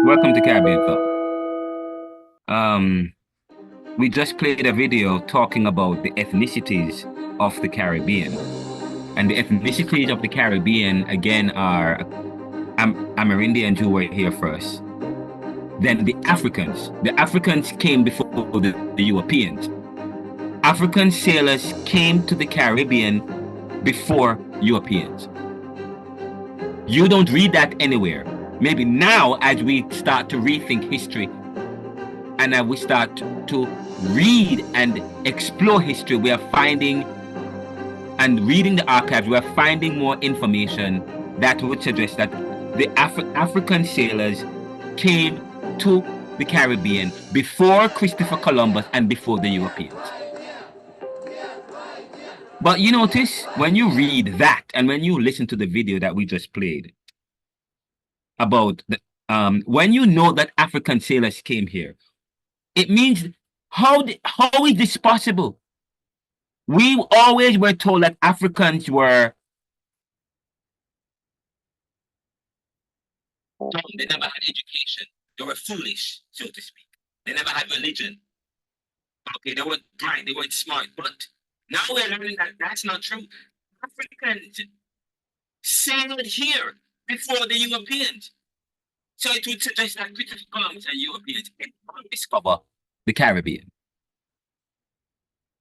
Welcome to Caribbean Club. We just played a video talking about the ethnicities of the Caribbean. And the ethnicities of the Caribbean, again, are Amerindians who were here first. Then the Africans. The Africans came before the Europeans. African sailors came to the Caribbean before Europeans. You don't read that anywhere. Maybe now, as we start to rethink history and we start to read and explore history, we are finding and reading the archives, we are finding more information that would suggest that the African sailors came to the Caribbean before Christopher Columbus and before the Europeans. But you notice when you read that and when you listen to the video that we just played about the, when you know that African sailors came here, it means how is this possible? We always were told that Africans were dumb. They never had education. They were foolish, so to speak. They never had religion. Okay, they weren't bright, they weren't smart. But now we're learning that that's not true. Africans sailed here before the Europeans. So it would suggest that Christopher Columbus and Europeans discover the Caribbean.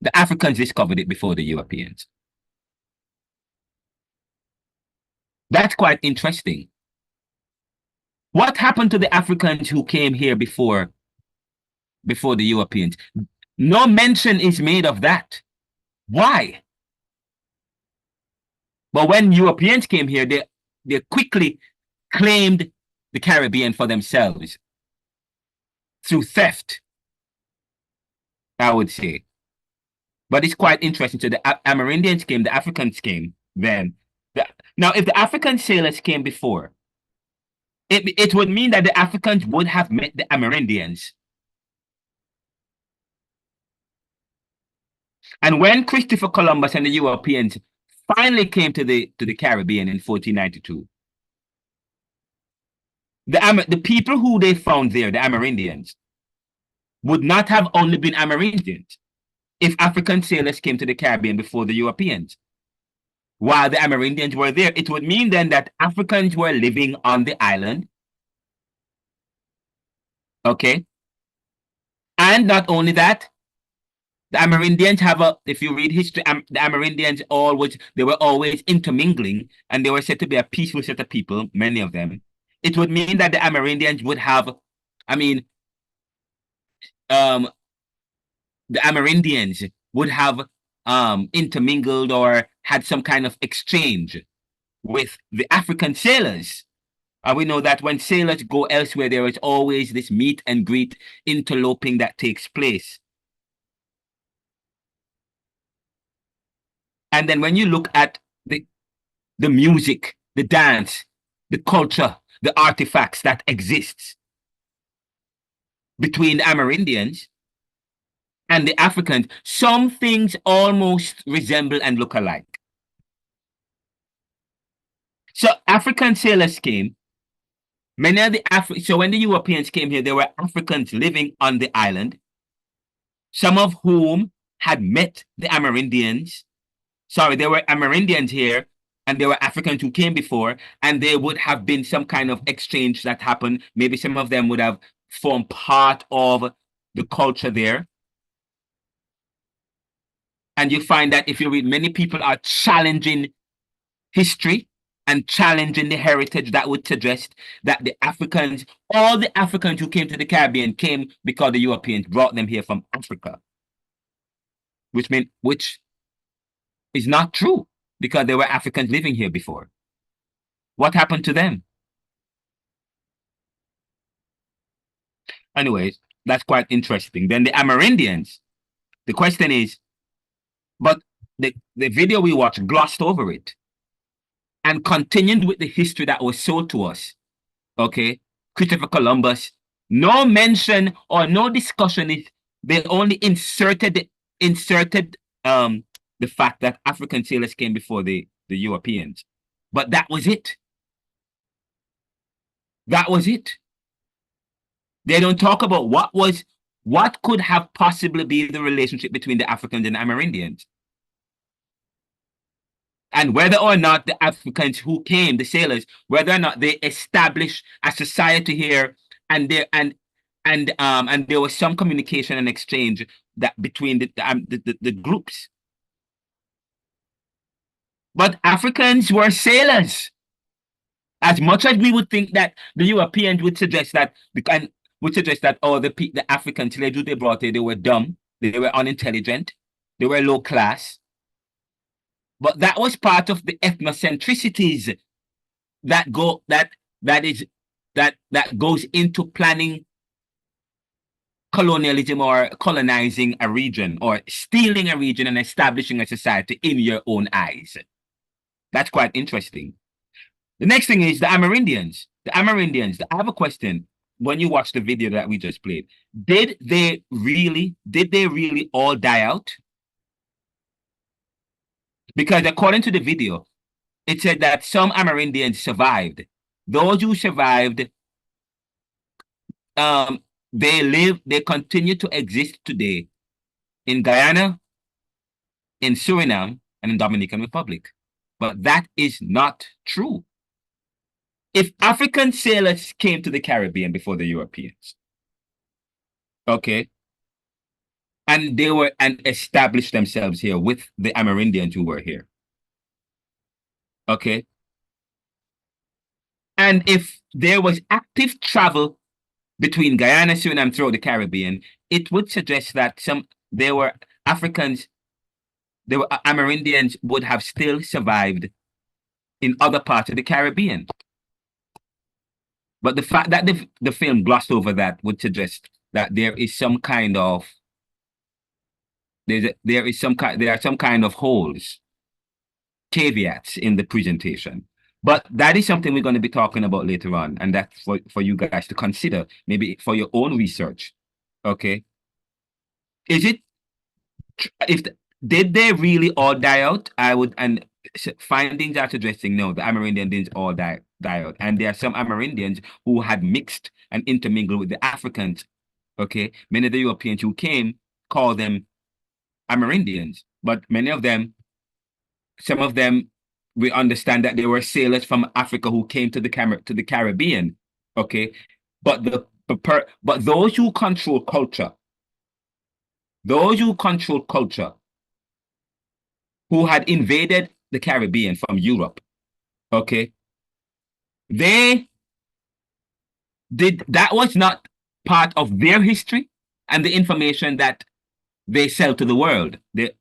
The Africans discovered it before the Europeans. That's quite interesting. What happened to the Africans who came here before the Europeans? No mention is made of that. Why? But when Europeans came here, they quickly claimed the Caribbean for themselves through theft, I would say. But it's quite interesting. So the Amerindians came, the Africans came then. Now, if the African sailors came before, it would mean that the Africans would have met the Amerindians. And when Christopher Columbus and the Europeans finally came to the Caribbean in 1492, the people who they found there, the Amerindians, would not have only been Amerindians if African sailors came to the Caribbean before the Europeans. While the Amerindians were there, it would mean then that Africans were living on the island. Okay. And not only that, the Amerindians if you read history, the Amerindians they were always intermingling, and they were said to be a peaceful set of people, many of them. It would mean that the Amerindians would have, the Amerindians would have intermingled or had some kind of exchange with the African sailors. And we know that when sailors go elsewhere, there is always this meet and greet interloping that takes place. And then when you look at the music, the dance, the culture, the artifacts that exists between the Amerindians and the Africans, some things almost resemble and look alike. So African sailors came. Many of the so when the Europeans came here, there were Africans living on the island, some of whom had met the Amerindians. Sorry, there were Amerindians here, and there were Africans who came before, and there would have been some kind of exchange that happened. Maybe some of them would have formed part of the culture there. And you find that if you read, many people are challenging history and challenging the heritage that would suggest that the Africans, all the Africans who came to the Caribbean came because the Europeans brought them here from Africa. Which is not true, because there were Africans living here before. What happened to them? Anyways, that's quite interesting. Then the Amerindians, the question is, but the video we watched glossed over it and continued with the history that was sold to us. Okay, Christopher Columbus, no mention or no discussion. They only inserted the fact that African sailors came before the Europeans. But that was it. That was it. They don't talk about what could have possibly been the relationship between the Africans and Amerindians. And whether or not the Africans who came, the sailors, whether or not they established a society here, and and there was some communication and exchange that between the groups. But Africans were sailors. As much as we would think that the Europeans would suggest that the African slaves they brought here, they were dumb, they were unintelligent, they were low class. But that was part of the ethnocentricities that go that is that goes into planning colonialism or colonizing a region or stealing a region and establishing a society in your own eyes. That's quite interesting. The next thing is the Amerindians. The Amerindians, I have a question. When you watch the video that we just played, did they really all die out? Because according to the video, it said that some Amerindians survived. Those who survived, they continue to exist today in Guyana, in Suriname, and in Dominican Republic. But that is not true. If African sailors came to the Caribbean before the Europeans, okay, and established themselves here with the Amerindians who were here, okay, and if there was active travel between Guyana, Suriname, throughout the Caribbean, it would suggest that there were Amerindians would have still survived in other parts of the Caribbean. But the fact that the film glossed over that would suggest that there are some kind of holes, caveats in the presentation. But that is something we're going to be talking about later on, and that's for you guys to consider, maybe for your own research. Okay. Did they really all die out? Findings are suggesting no, the Amerindians didn't all die out. And there are some Amerindians who had mixed and intermingled with the Africans. Okay. Many of the Europeans who came called them Amerindians, but some of them, we understand that they were sailors from Africa who came to the Caribbean. Okay. But those who control culture, who had invaded the Caribbean from Europe, okay, that was not part of their history and the information that they sell to the world. The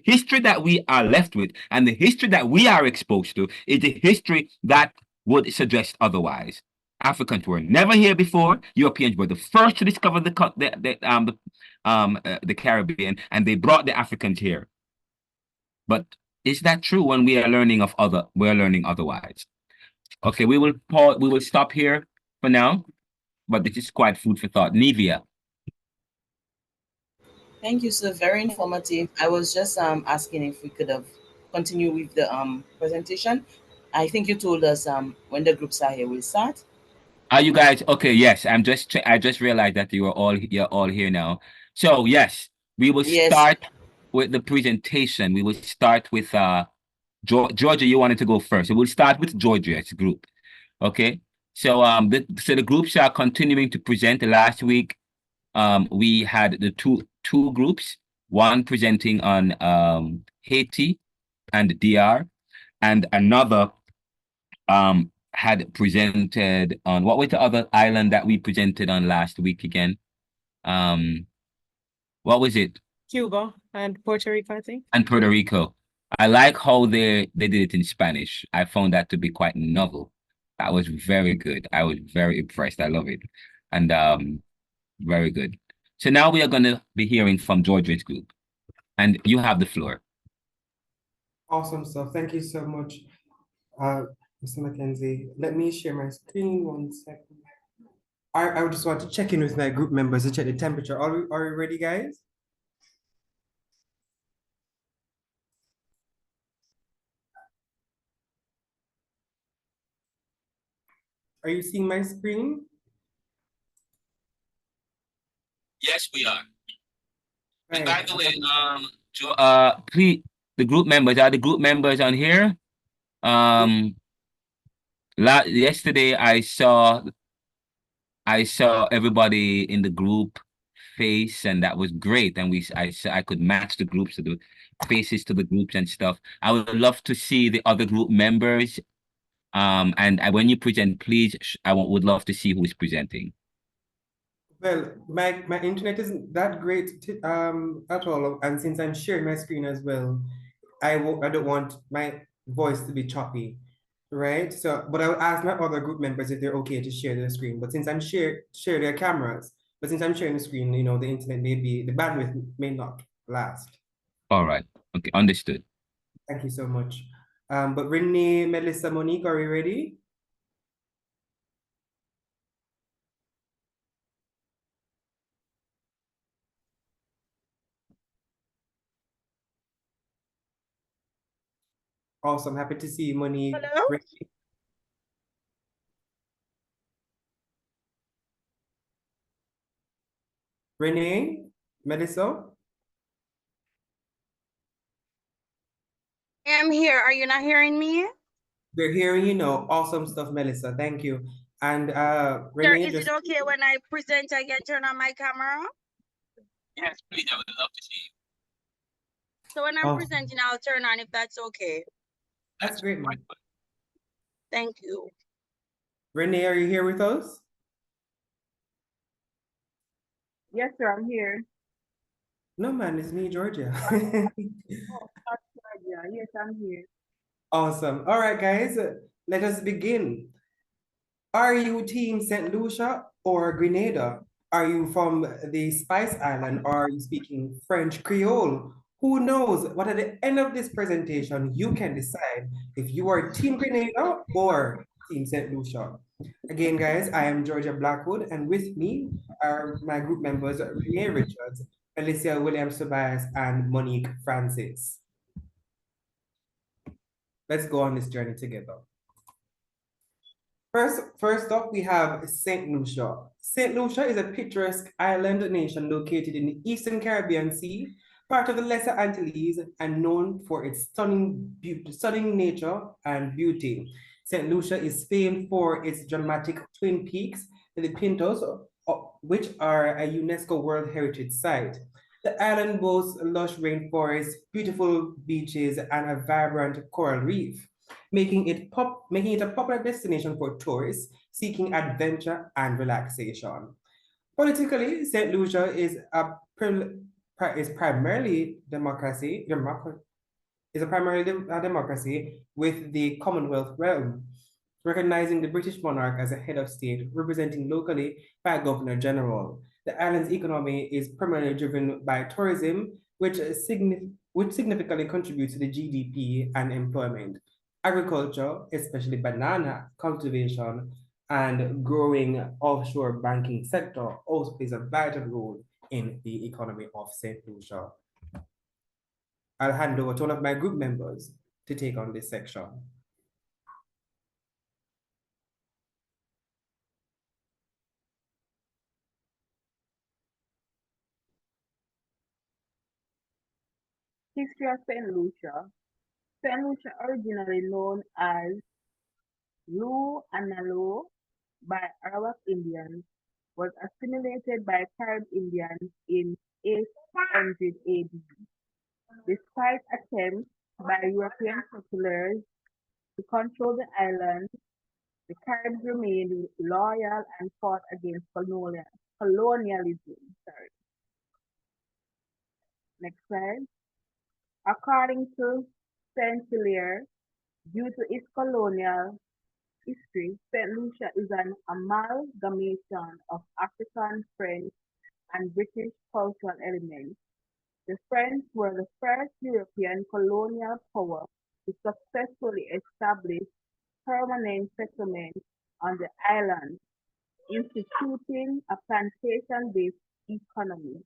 history that we are left with and the history that we are exposed to is the history that would suggest otherwise. Africans were never here before. Europeans were the first to discover the Caribbean, and they brought the Africans here. But is that true when we're learning otherwise? Okay, we will stop here for now, but this is quite food for thought. Nevia. Thank you, sir. Very informative. I was just asking if we could have continued with the presentation. I think you told us when the groups are here, we'll start. Are you guys okay? Yes, I just realized that you're all here now. So yes, we will start with the presentation. We will start with Georgia. You wanted to go first, so we'll start with Georgia's group. Okay. So the groups are continuing to present. Last week, we had the two groups, one presenting on Haiti and DR, and another had presented on, what was the other island that we presented on last week again? What was it? Cuba and Puerto Rico, I think. And Puerto Rico. I like how they did it in Spanish. I found that to be quite novel. That was very good. I was very impressed. I love it. And very good. So now we are going to be hearing from Georgia's group. And you have the floor. Awesome stuff. Thank you so much, Mr. McKenzie. Let me share my screen 1 second. I just want to check in with my group members to check the temperature. Are we ready, guys? Are you seeing my screen? Yes, we are. And by Right. the way, please, the group members are the group members on here. Yesterday I saw everybody in the group face, and that was great. And I could match the groups to the faces to the groups and stuff. I would love to see the other group members. When you present, please, would love to see who is presenting. Well, my internet isn't that great at all, and since I'm sharing my screen as well, I don't want my voice to be choppy, right? So, but I'll ask my other group members if they're okay to share their screen. But since I'm share their cameras, but since I'm sharing the screen, you know, the internet the bandwidth may not last. All right. Okay, understood. Thank you so much. But Renee, Melissa, Monique, are you ready? Awesome. Happy to see you, Monique. Hello? Renee, Melissa? I'm here. Are you not hearing me? We're hearing you know. Awesome stuff, Melissa. Thank you. And Sir, Renee, is it okay when I present, I can turn on my camera? Yes, please. I would love to see you. So when I'm Awesome. presenting, I'll turn on if that's okay. That's great, man. Thank you. Renee, are you here with us? Yes, sir, I'm here. No, man, it's me, Georgia. Yes, I'm here. Awesome. All right, guys, let us begin. Are you Team St. Lucia or Grenada? Are you from the Spice Island or are you speaking French Creole? Who knows? But at the end of this presentation, you can decide if you are Team Grenada or Team St. Lucia. Again, guys, I am Georgia Blackwood, and with me are my group members, Renee Richards, Alicia Williams-Tobias, and Monique Francis. Let's go on this journey together. First up, we have St. Lucia. St. Lucia is a picturesque island nation located in the Eastern Caribbean Sea, part of the Lesser Antilles, and known for its stunning nature and beauty. St. Lucia is famed for its dramatic twin peaks, the Pintos, which are a UNESCO World Heritage Site. The island boasts lush rainforests, beautiful beaches, and a vibrant coral reef, making it a popular destination for tourists seeking adventure and relaxation. Politically, St. Lucia is primarily a democracy with the Commonwealth realm, recognizing the British monarch as a head of state, representing locally by a governor general. The island's economy is primarily driven by tourism, which significantly contributes to the GDP and employment. Agriculture, especially banana cultivation and growing offshore banking sector, also plays a vital role in the economy of St. Lucia. I'll hand over to one of my group members to take on this section. History of St. Lucia. St. Lucia, originally known as Lu Analo by Arawak Indians, was assimilated by Carib Indians in 800 AD. Despite attempts by European settlers to control the island, the Caribs remained loyal and fought against colonialism. Next slide. According to St. Hilaire, due to its colonial history, St. Lucia is an amalgamation of African, French, and British cultural elements. The French were the first European colonial power to successfully establish permanent settlement on the island, instituting a plantation-based economy.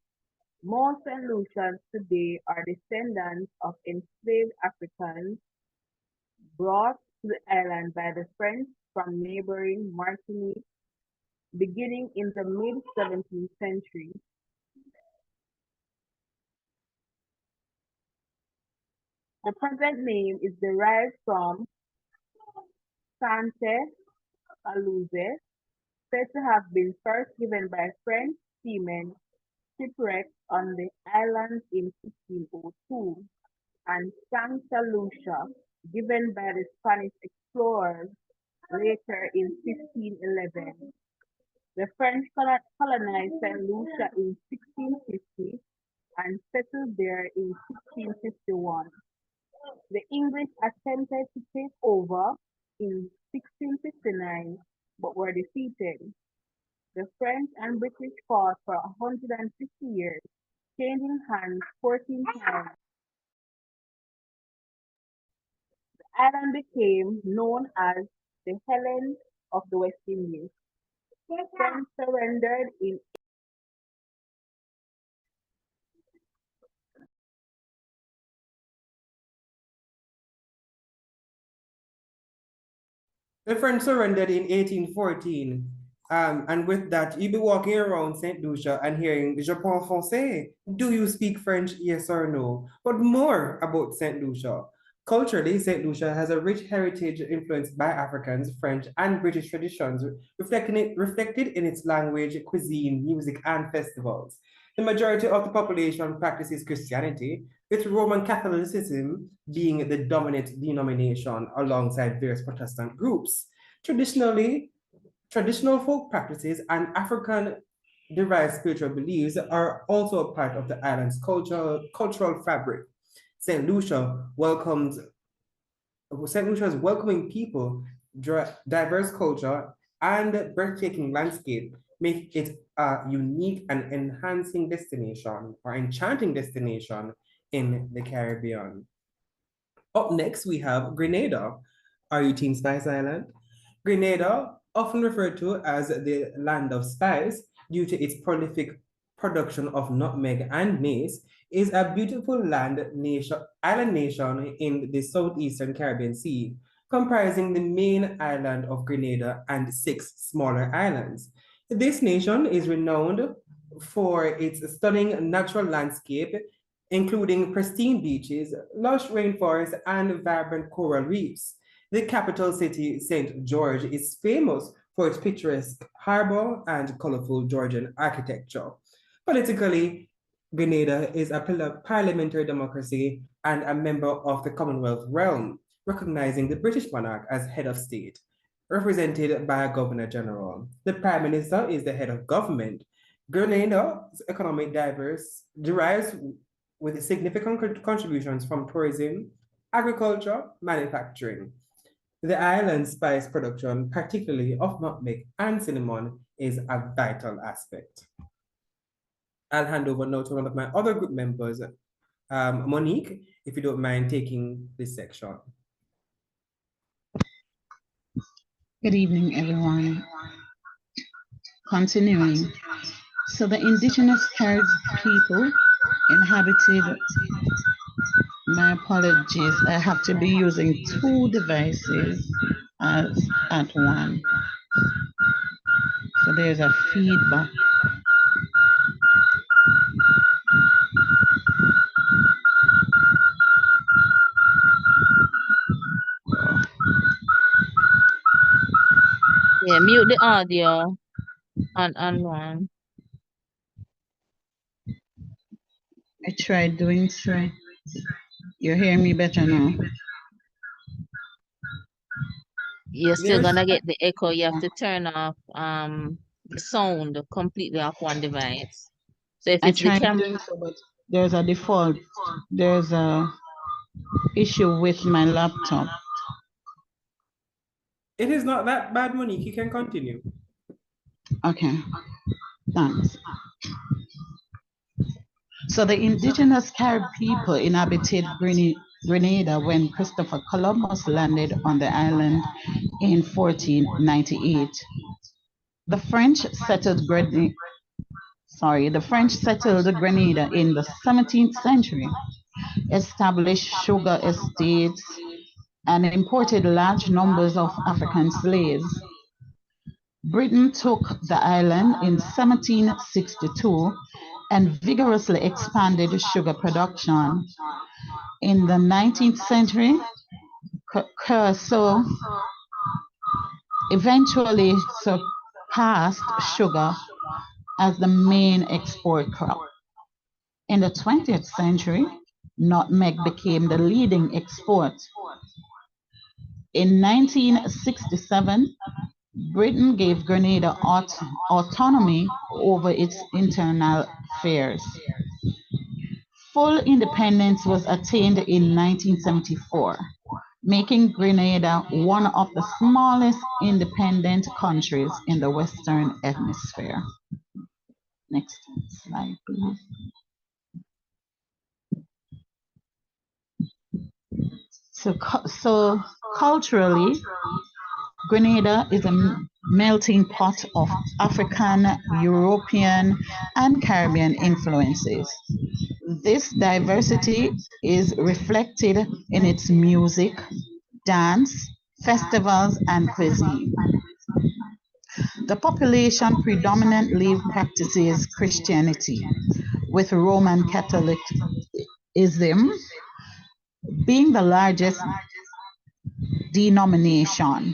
Most St. Lucians today are descendants of enslaved Africans brought to the island by the French from neighboring Martinique beginning in the mid-17th century. The present name is derived from Sante Aluze, said to have been first given by French seamen shipwrecked on the island in 1502, and Santa Lucia, given by the Spanish explorers later in 1511. The French colonized St. Lucia in 1650 and settled there in 1651. The English attempted to take over in 1659 but were defeated. The French and British fought for 150 years, changing hands 14 times. The island became known as the Helen of the West Indies. The French surrendered in The French surrendered in 1814. And with that, you'll be walking around St. Lucia and hearing, Je parle français. Do you speak French? Yes or no? But more about St. Lucia. Culturally, St. Lucia has a rich heritage influenced by Africans, French, and British traditions, reflected in its language, cuisine, music, and festivals. The majority of the population practices Christianity, with Roman Catholicism being the dominant denomination alongside various Protestant groups. Traditional folk practices and African-derived spiritual beliefs are also a part of the island's cultural fabric. St. Lucia's welcoming people, diverse culture, and breathtaking landscape make it a unique and enchanting destination in the Caribbean. Up next, we have Grenada. Are you Team Spice Island? Grenada, often referred to as the land of spice due to its prolific production of nutmeg and mace, is a beautiful island nation in the southeastern Caribbean Sea, comprising the main island of Grenada and 6 smaller islands. This nation is renowned for its stunning natural landscape, including pristine beaches, lush rainforests, and vibrant coral reefs. The capital city, St. George, is famous for its picturesque harbor and colorful Georgian architecture. Politically, Grenada is a parliamentary democracy and a member of the Commonwealth realm, recognizing the British monarch as head of state, represented by a governor general. The prime minister is the head of government. Grenada's economic derives with significant contributions from tourism, agriculture, manufacturing. The island's spice production, particularly of nutmeg and cinnamon, is a vital aspect. I'll hand over now to one of my other group members, Monique, if you don't mind taking this section. Good evening, everyone. Continuing. So the indigenous Carib people inhabited, my apologies, I have to be using 2 devices as at one. So there's a feedback. Yeah, mute the audio on one. I tried doing so. You're hearing me better now? You're still gonna get the echo. You have to turn off the sound completely off one device. So if it's the camera, doing so, but there's a default. There's a issue with my laptop. It is not that bad, Monique. You can continue. Okay, thanks. So the indigenous Carib people inhabited Grenada when Christopher Columbus landed on the island in 1498. The French settled Grenada in the 17th century, established sugar estates, and imported large numbers of African slaves. Britain took the island in 1762 and vigorously expanded sugar production. In the 19th century, curacao eventually surpassed sugar as the main export crop. In the 20th century, nutmeg became the leading export. In 1967, Britain gave Grenada autonomy over its internal affairs. Full independence was attained in 1974, making Grenada one of the smallest independent countries in the Western Hemisphere. Next slide, please. So culturally, Grenada is a melting pot of African, European, and Caribbean influences. This diversity is reflected in its music, dance, festivals, and cuisine. The population predominantly practices Christianity, with Roman Catholicism being the largest denomination,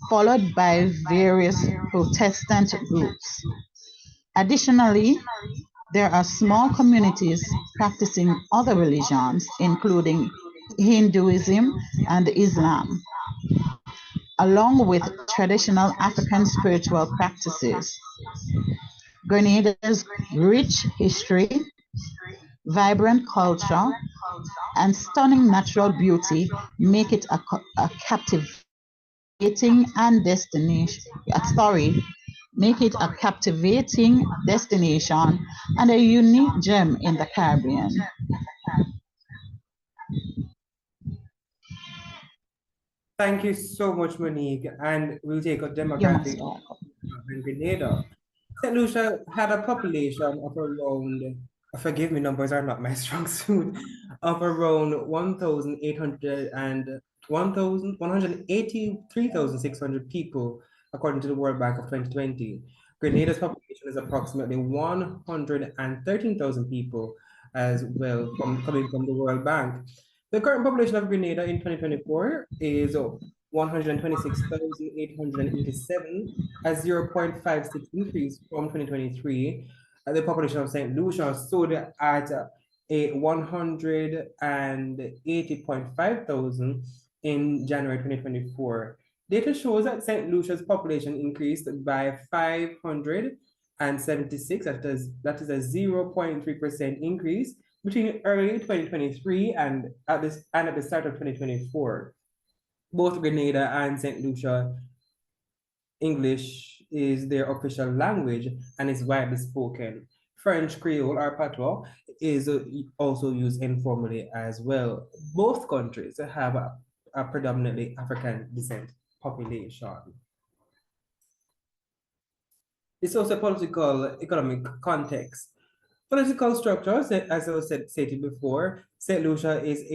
followed by various Protestant groups. Additionally, there are small communities practicing other religions, including Hinduism and Islam, along with traditional African spiritual practices. Grenada's rich history, vibrant culture, and stunning natural beauty make it a captivating destination and a unique gem in the Caribbean. Thank you so much, Monique. And we'll take a demographic in Grenada. St. Lucia had a population of around, forgive me, numbers are not my strong suit, of around 183,600 people, according to the World Bank of 2020. Grenada's population is approximately 113,000 people as well, coming from the World Bank. The current population of Grenada in 2024 is 126,887, a 0.56 increase from 2023. The population of St. Lucia stood at a 180.5 thousand in January 2024. Data shows that St. Lucia's population increased by 576, that is a 0.3% increase between early 2023 and at the start of 2024. Both Grenada and St. Lucia, English is their official language and is widely spoken. French Creole or Patois is also used informally as well. Both countries have a predominantly African descent population. It's also political economic context. Political structures, as I stated before, St. Lucia is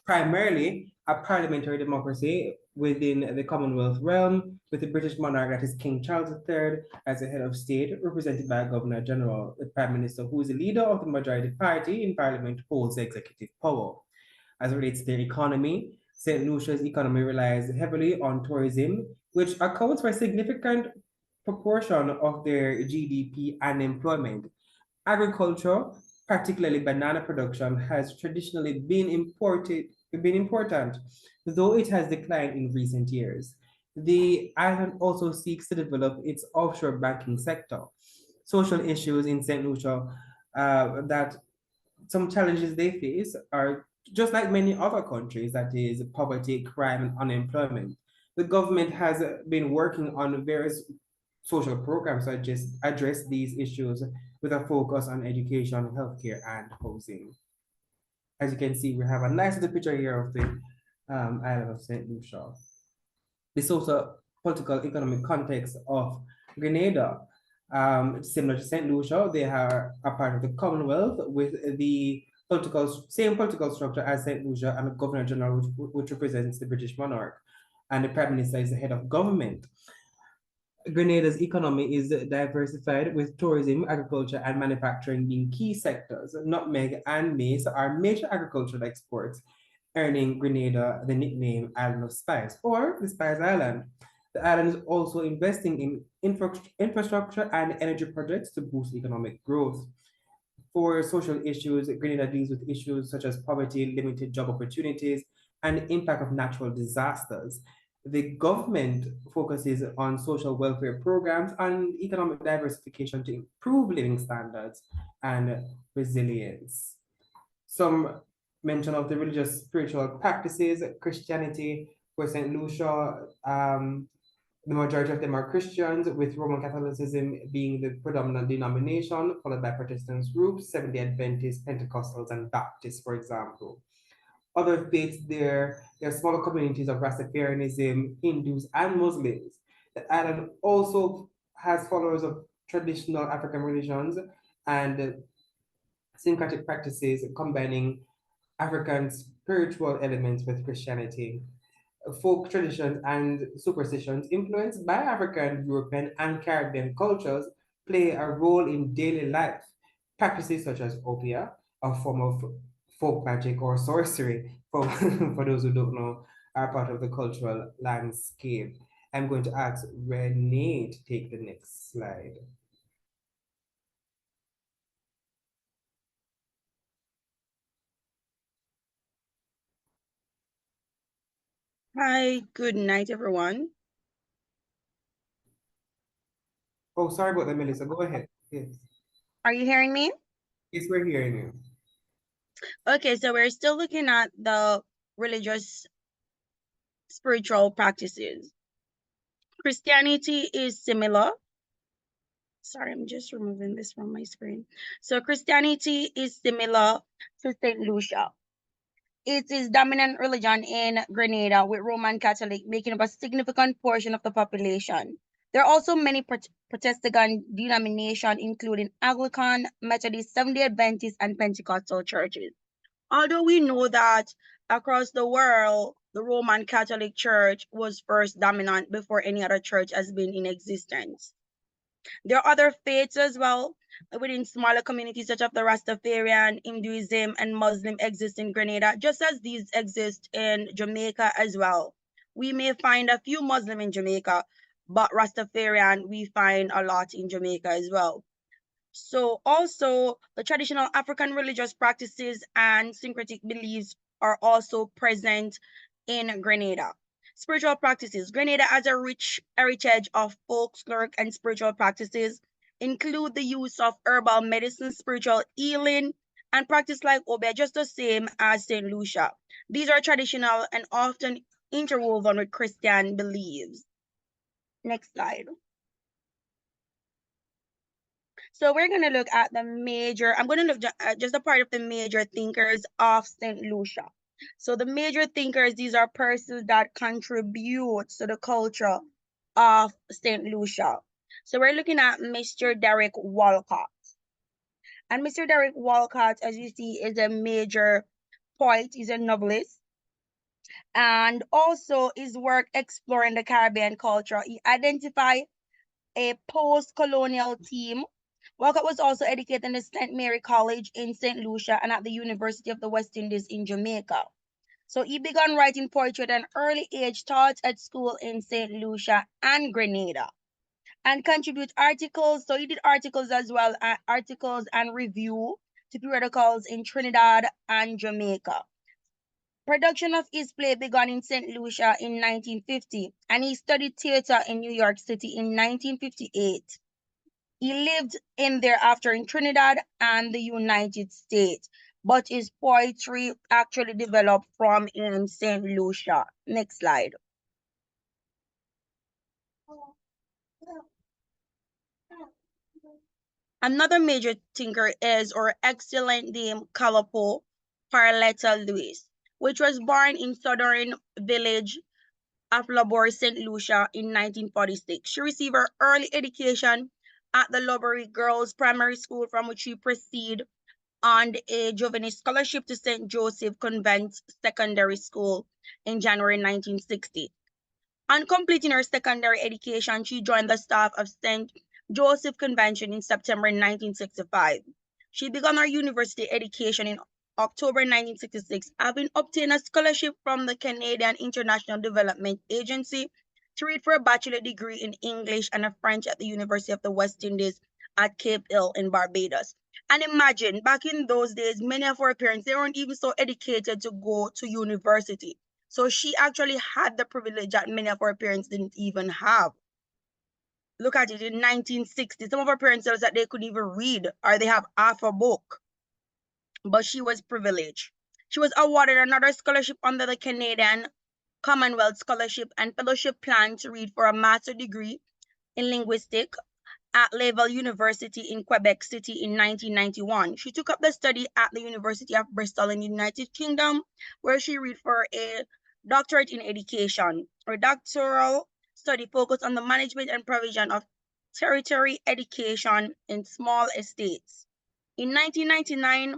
primarily a parliamentary democracy within the Commonwealth realm, with the British monarch, that is King Charles III, as the head of state, represented by a Governor General. The Prime Minister, who is the leader of the majority party in Parliament, holds the executive power. As it relates to their economy, St. Lucia's economy relies heavily on tourism, which accounts for a significant proportion of their GDP and employment. Agriculture, particularly banana production, has traditionally been important, though it has declined in recent years. The island also seeks to develop its offshore banking sector. Social issues in St. Lucia that some challenges they face are just like many other countries, that is poverty, crime, and unemployment. The government has been working on various social programs that just address these issues with a focus on education, healthcare, and housing. As you can see, we have a nice little picture here of the island of St. Lucia. The social, political, economic context of Grenada, similar to St. Lucia, they are a part of the Commonwealth with the same political structure as St. Lucia, and a Governor General, which represents the British monarch, and the Prime Minister is the head of government. Grenada's economy is diversified with tourism, agriculture, and manufacturing being key sectors. Nutmeg and maize are major agricultural exports, earning Grenada the nickname Island of Spice or the Spice Island. The island is also investing in infrastructure and energy projects to boost economic growth. For social issues, Grenada deals with issues such as poverty, limited job opportunities, and the impact of natural disasters. The government focuses on social welfare programs and economic diversification to improve living standards and resilience. Some mention of the religious spiritual practices, Christianity, for St. Lucia, the majority of them are Christians, with Roman Catholicism being the predominant denomination, followed by Protestant groups, Seventh-day Adventists, Pentecostals, and Baptists, for example. Other faiths there are smaller communities of Rastafarianism, Hindus, and Muslims. The island also has followers of traditional African religions and syncretic practices combining African spiritual elements with Christianity. Folk traditions and superstitions influenced by African, European, and Caribbean cultures play a role in daily life. Practices such as opia, a form of folk magic or sorcery, for, for those who don't know, are part of the cultural landscape. I'm going to ask Renee to take the next slide. Hi, good night, everyone. Oh, sorry about that, Melissa. Go ahead. Yes. Are you hearing me? Yes, we're hearing you. Okay, so we're still looking at the religious spiritual practices. Christianity is similar. Sorry, I'm just removing this from my screen. So Christianity is similar to St. Lucia. It is dominant religion in Grenada, with Roman Catholic making up a significant portion of the population. There are also many Protestant denominations, including Anglican, Methodist, Seventh-day Adventist, and Pentecostal churches. Although we know that across the world, the Roman Catholic Church was first dominant before any other church has been in existence. There are other faiths as well within smaller communities such as the Rastafarian, Hinduism, and Muslim exist in Grenada, just as these exist in Jamaica as well. We may find a few Muslim in Jamaica, but Rastafarian we find a lot in Jamaica as well. So also the traditional African religious practices and syncretic beliefs are also present in Grenada. Spiritual practices. Grenada has a rich heritage of folkloric and spiritual practices, include the use of herbal medicine, spiritual healing, and practice like Obe, just the same as St. Lucia. These are traditional and often interwoven with Christian beliefs. Next slide. So we're going to look at the major, I'm going to look at just a part of the major thinkers of St. Lucia. So the major thinkers, these are persons that contribute to the culture of St. Lucia. So we're looking at Mr. Derek Walcott. And Mr. Derek Walcott, as you see, is a major poet, he's a novelist. And also his work exploring the Caribbean culture. He identified a post-colonial theme. Walcott was also educated in the St. Mary College in St. Lucia and at the University of the West Indies in Jamaica. So he began writing poetry at an early age, taught at school in St. Lucia and Grenada, and contribute articles. So he did articles as well, articles and review to periodicals in Trinidad and Jamaica. Production of his play began in St. Lucia in 1950, and he studied theater in New York City in 1958. He lived in thereafter in Trinidad and the United States, but his poetry actually developed from in St. Lucia. Next slide. Another major thinker is our excellent dame Calapo Parletta Lewis, which was born in southern village of Labor, St. Lucia in 1946. She received her early education at the Lobbery Girls Primary School, from which she proceeded on a juvenile scholarship to St. Joseph Convent Secondary School in January 1960. On completing her secondary education, she joined the staff of St. Joseph Convention in September 1965. She began her university education in October 1966, having obtained a scholarship from the Canadian International Development Agency to read for a bachelor degree in English and French at the University of the West Indies at Cape Hill in Barbados. And imagine, back in those days, many of our parents, they weren't even so educated to go to university. So she actually had the privilege that many of our parents didn't even have. Look at it, in 1960, some of our parents said that they couldn't even read or they have half a book. But she was privileged. She was awarded another scholarship under the Canadian Commonwealth Scholarship and Fellowship Plan to read for a master's degree in linguistics at Laval University in Quebec City in 1991. She took up the study at the University of Bristol in the United Kingdom, where she read for a doctorate in education. Her doctoral study focused on the management and provision of tertiary education in small estates. In 1999,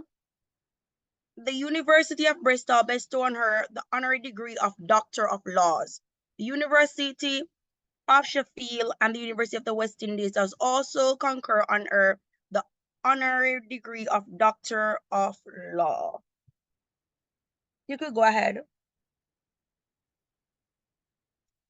the University of Bristol bestowed on her the honorary degree of Doctor of Laws. The University of Sheffield and the University of the West Indies has also conferred on her the honorary degree of Doctor of Law. You could go ahead.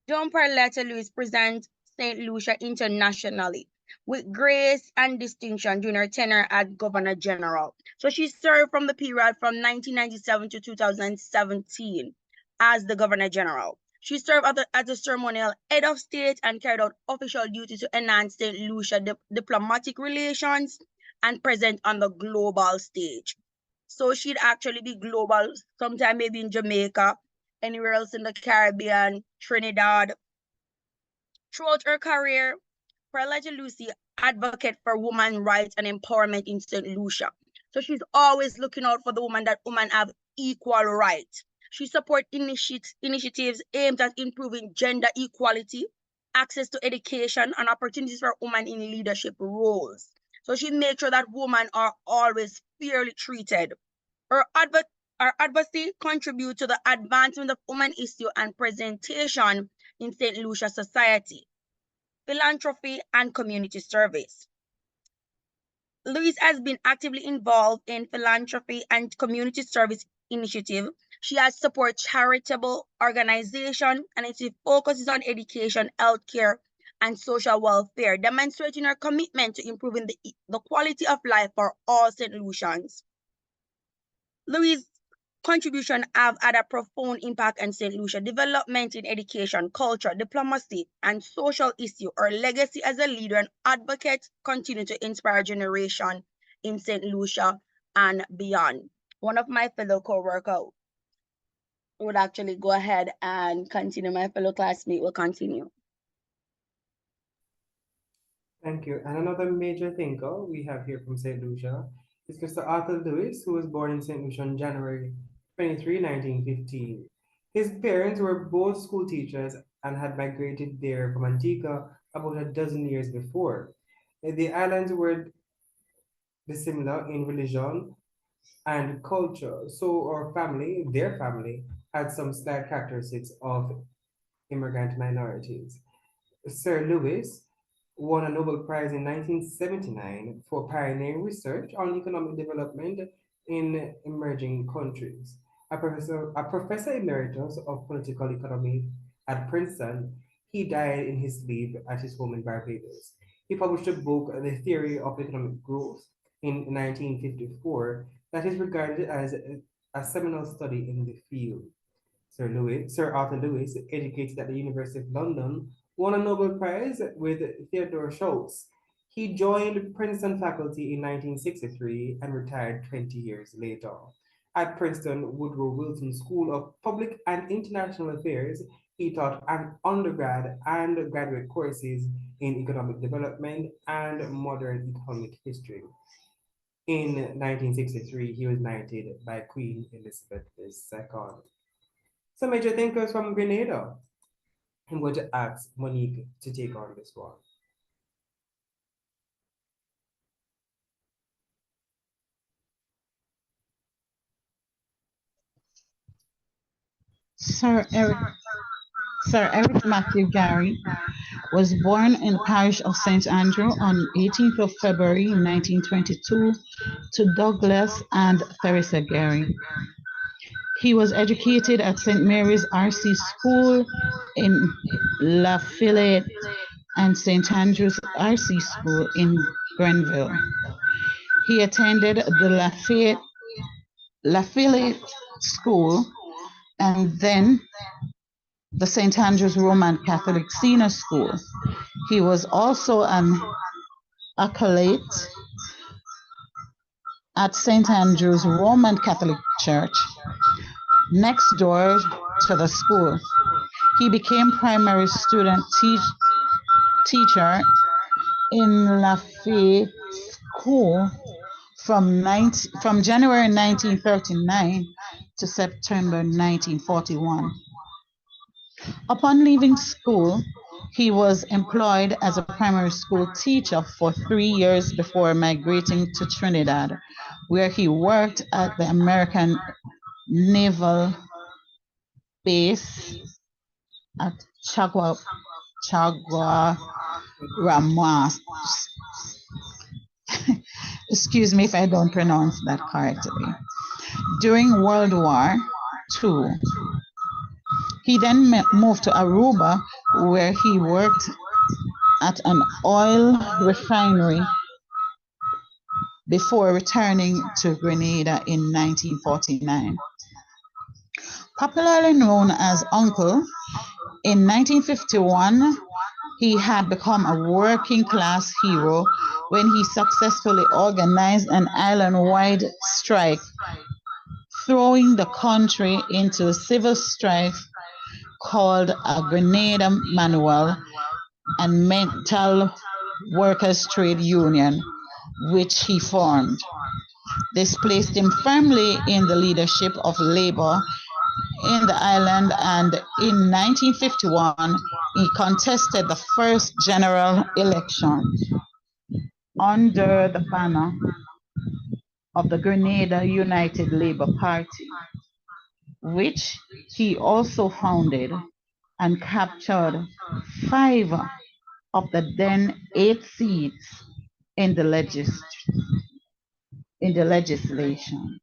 John Parletta Lewis presents St. Lucia internationally with grace and distinction during her tenure as Governor General. So she served from the period from 1997 to 2017 as the Governor General. She served as a ceremonial head of state and carried out official duties to enhance St. Lucia diplomatic relations and present on the global stage. So she'd actually be global, sometime maybe in Jamaica, anywhere else in the Caribbean, Trinidad. Throughout her career, Parletta Lucy advocate for women's rights and empowerment in St. Lucia. So she's always looking out for the woman that women have equal rights. She supports initiatives aimed at improving gender equality, access to education, and opportunities for women in leadership roles. So she makes sure that women are always fairly treated. Her advocacy contributes to the advancement of women issues and presentation in St. Lucia society, philanthropy, and community service. Louise has been actively involved in philanthropy and community service initiative. She has supported charitable organization and it focuses on education, healthcare, and social welfare, demonstrating her commitment to improving the quality of life for all St. Lucians. Louise's contribution have had a profound impact on St. Lucia development in education, culture, diplomacy, and social issue. Her legacy as a leader and advocate continue to inspire generation in St. Lucia and beyond. One of my fellow co-workers would actually go ahead and continue. My fellow classmate will continue. Thank you. And another major thinker we have here from St. Lucia is Mr. Arthur Lewis, who was born in St. Lucia on January 23, 1915. His parents were both school teachers and had migrated there from Antigua about a dozen years before. The islands were dissimilar in religion and culture, so their family, had some slight characteristics of immigrant minorities. Sir Lewis won a Nobel Prize in 1979 for pioneering research on economic development in emerging countries. A professor emeritus of political economy at Princeton, he died in his sleep at his home in Barbados. He published a book, The Theory of Economic Growth, in 1954 that is regarded as a seminal study in the field. Sir Arthur Lewis, educated at the University of London, won a Nobel Prize with Theodore Schultz. He joined Princeton faculty in 1963 and retired 20 years later. At Princeton Woodrow Wilson School of Public and International Affairs, he taught an undergrad and graduate courses in economic development and modern economic history. In 1963, he was knighted by Queen Elizabeth II. Some major thinkers from Grenada. I'm going to ask Monique to take on this one. Sir Eric Sir Eric Matthew Gary was born in the parish of St. Andrew on 18th of February 1922 to Douglas and Theresa Gary. He was educated at St. Mary's RC School in Lafayette and St. Andrew's RC School in Grenville. He attended the Lafayette School and then the St. Andrew's Roman Catholic Senior School. He was also an acolyte at St. Andrew's Roman Catholic Church, next door to the school. He became primary student teacher in Lafayette School from January 1939 to September 1941. Upon leaving school, he was employed as a primary school teacher for 3 years before migrating to Trinidad, where he worked at the American Naval Base at Chaguaramas. Excuse me if I don't pronounce that correctly. During World War II, he then moved to Aruba, where he worked at an oil refinery before returning to Grenada in 1949. Popularly known as Uncle, in 1951, he had become a working class hero when he successfully organized an island-wide strike, throwing the country into civil strife called a Grenada Manual and Metal Workers Trade Union, which he formed. This placed him firmly in the leadership of labor in the island, and in 1951, he contested the first general election under the banner of the Grenada United Labour Party, which he also founded and captured 5 of the then 8 seats in the legislation.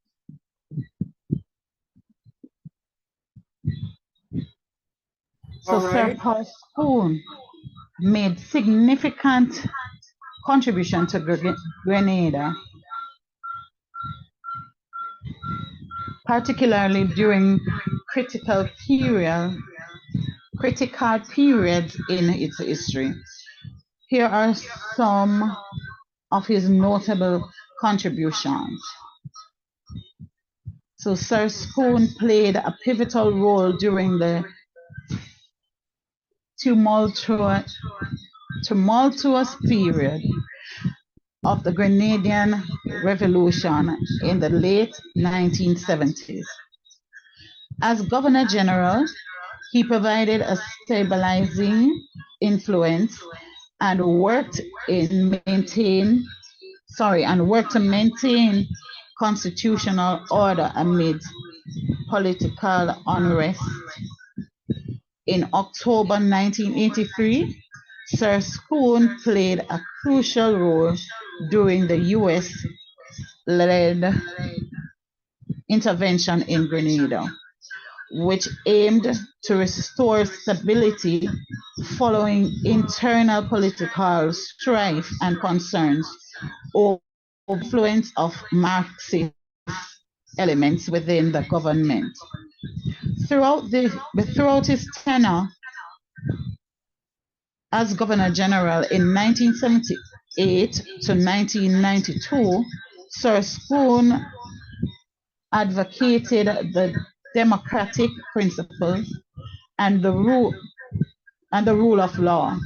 So Sir Paul Spoon made significant contribution to Grenada, particularly during critical periods in its history. Here are some of his notable contributions. So Sir Spoon played a pivotal role during the tumultuous period of the Grenadian Revolution in the late 1970s. As Governor General, he provided a stabilizing influence and worked to maintain constitutional order amid political unrest. In October 1983, Sir Spoon played a crucial role during the US-led intervention in Grenada, which aimed to restore stability following internal political strife and concerns over the influence of Marxist elements within the government. Throughout his tenure as Governor General in 1978 to 1992, Sir Spoon advocated the democratic principles and the rule of law.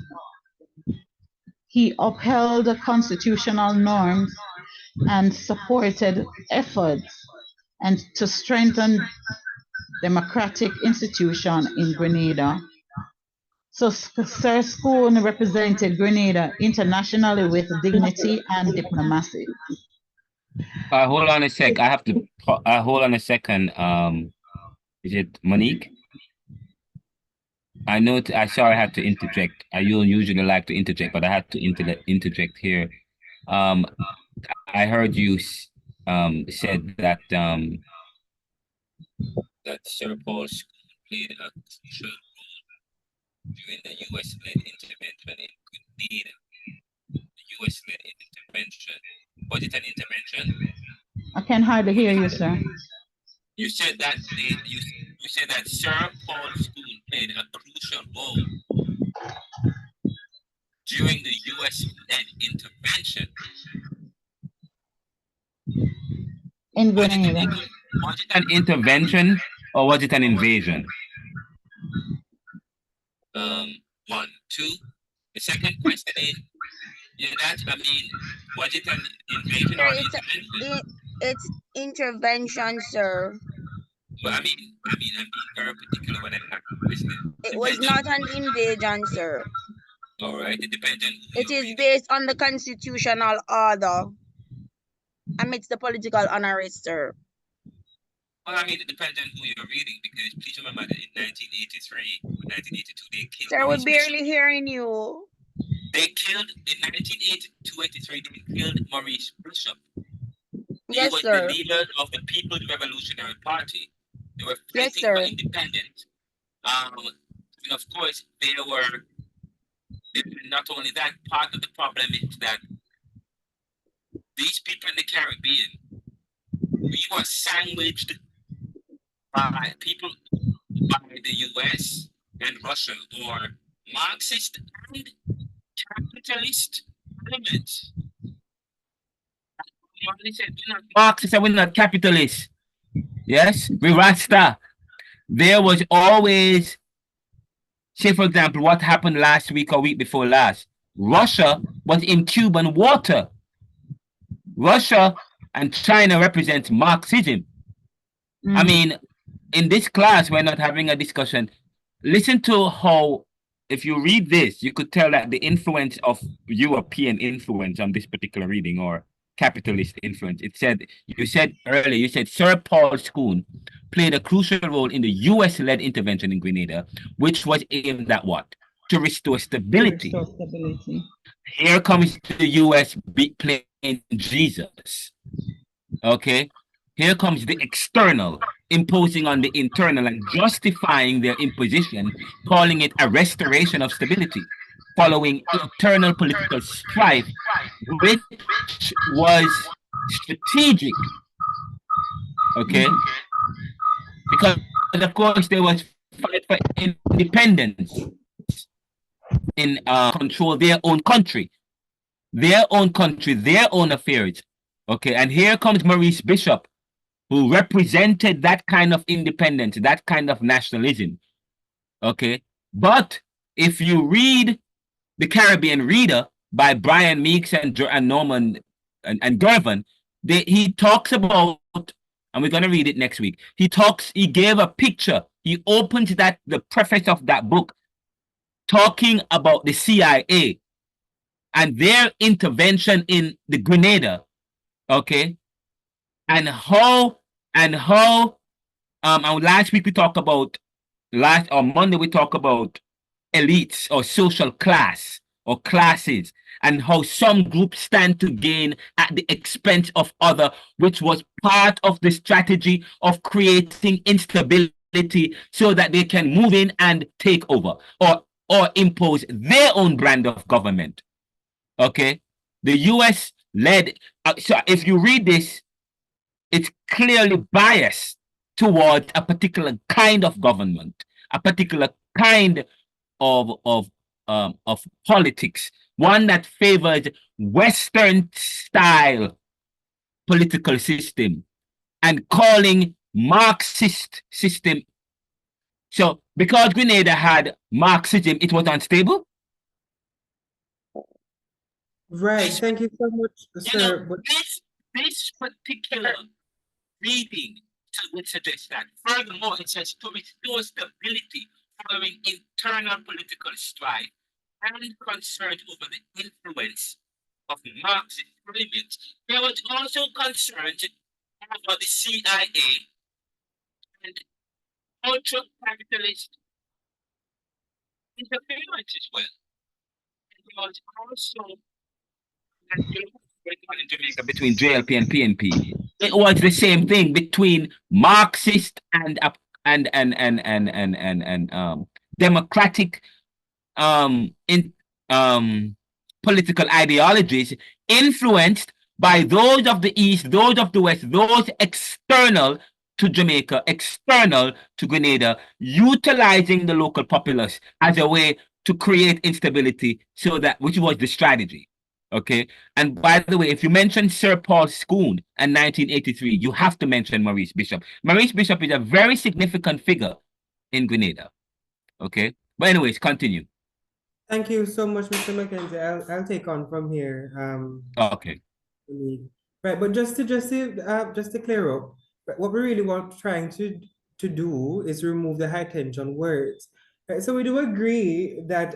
He upheld constitutional norms and supported efforts to strengthen democratic institutions in Grenada. So Sir Spoon represented Grenada internationally with dignity and diplomacy. Hold on a sec. I have to hold on a second. Is it Monique? I know. I sorry, I had to interject. I don't usually like to interject, but I had to interject here. Um, I heard you said that Sir Paul School played a crucial during the U.S.-led intervention in Grenada. The U.S.-led intervention. Was it an intervention? I can hardly hear you, sir. You said that you said that Sir Paul School played a crucial role during the U.S.-led intervention. In Grenada. Was it an intervention or was it an invasion? One, two. The second question is, was it an invasion Sir, or an intervention? it's intervention, sir. Well, I'm being very particular when I ask the question. It was not an invasion, sir. All right, it depends on who It you're is reading. based on the constitutional order amidst the political unrest, sir. Well, it depends on who you're reading, because please remember that in 1983 or 1982, they killed Sir, we're Maurice Bishop. barely hearing you. They killed, in 1982-83, they killed Maurice Bishop. He Yes, was sir. the leader of the People's Revolutionary Party. They were Yes, fighting sir. for independence. And of course, not only that, part of the problem is that these people in the Caribbean, we were sandwiched by people by the US and Russia, or Marxist and capitalist elements. Marx said we're not capitalists. Yes, we Rasta. There was always, say for example, what happened last week or week before last. Russia was in Cuban water. Russia and China represents Marxism. In this class, we're not having a discussion. Listen to how, if you read this, you could tell that the influence of European influence on this particular reading, or capitalist influence. You said earlier, Sir Paul Schoon played a crucial role in the US-led intervention in Grenada, which was aimed at what? To restore stability. Here comes the US playing Jesus. Okay? Here comes the external, imposing on the internal and justifying their imposition, calling it a restoration of stability, following internal political strife, which was strategic. Okay? Because, of course, there was fight for independence in control their own country, their own affairs. Okay, and here comes Maurice Bishop, who represented that kind of independence, that kind of nationalism. Okay, but if you read The Caribbean Reader by Brian Meeks and Norman and Gervin, he talks about, and we're going to read it next week. He gave a picture. He opens the preface of that book talking about the CIA and their intervention in the Grenada. Okay, and last week we talked about, Monday we talked about elites or social class or classes, and how some groups stand to gain at the expense of other, which was part of the strategy of creating instability so that they can move in and take over or impose their own brand of government. Okay, the US led, so if you read this, it's clearly biased towards a particular kind of government, a particular kind of politics, one that favors Western style political system and calling Marxist system. So because Grenada had Marxism, it was unstable. Right. Thank you so much, sir. This particular reading would suggest that. Furthermore, it says to restore stability following internal political strife and concern over the influence of Marxist elements. There was also concern over the CIA and ultra-capitalist interference as well. It was also that in Jamaica between JLP and PNP. It was the same thing between Marxist and democratic in political ideologies influenced by those of the East, those of the West, those external to Jamaica, external to Grenada, utilizing the local populace as a way to create instability, so that which was the strategy. Okay. And by the way, if you mention Sir Paul Schoon and 1983, you have to mention Maurice Bishop. Maurice Bishop is a very significant figure in Grenada. Okay. But anyways, continue. Thank you so much, Mr. McKenzie. I'll take on from here. Okay. Right, but just to clear up, what we really want trying to do is remove the high tension words. Right, so we do agree that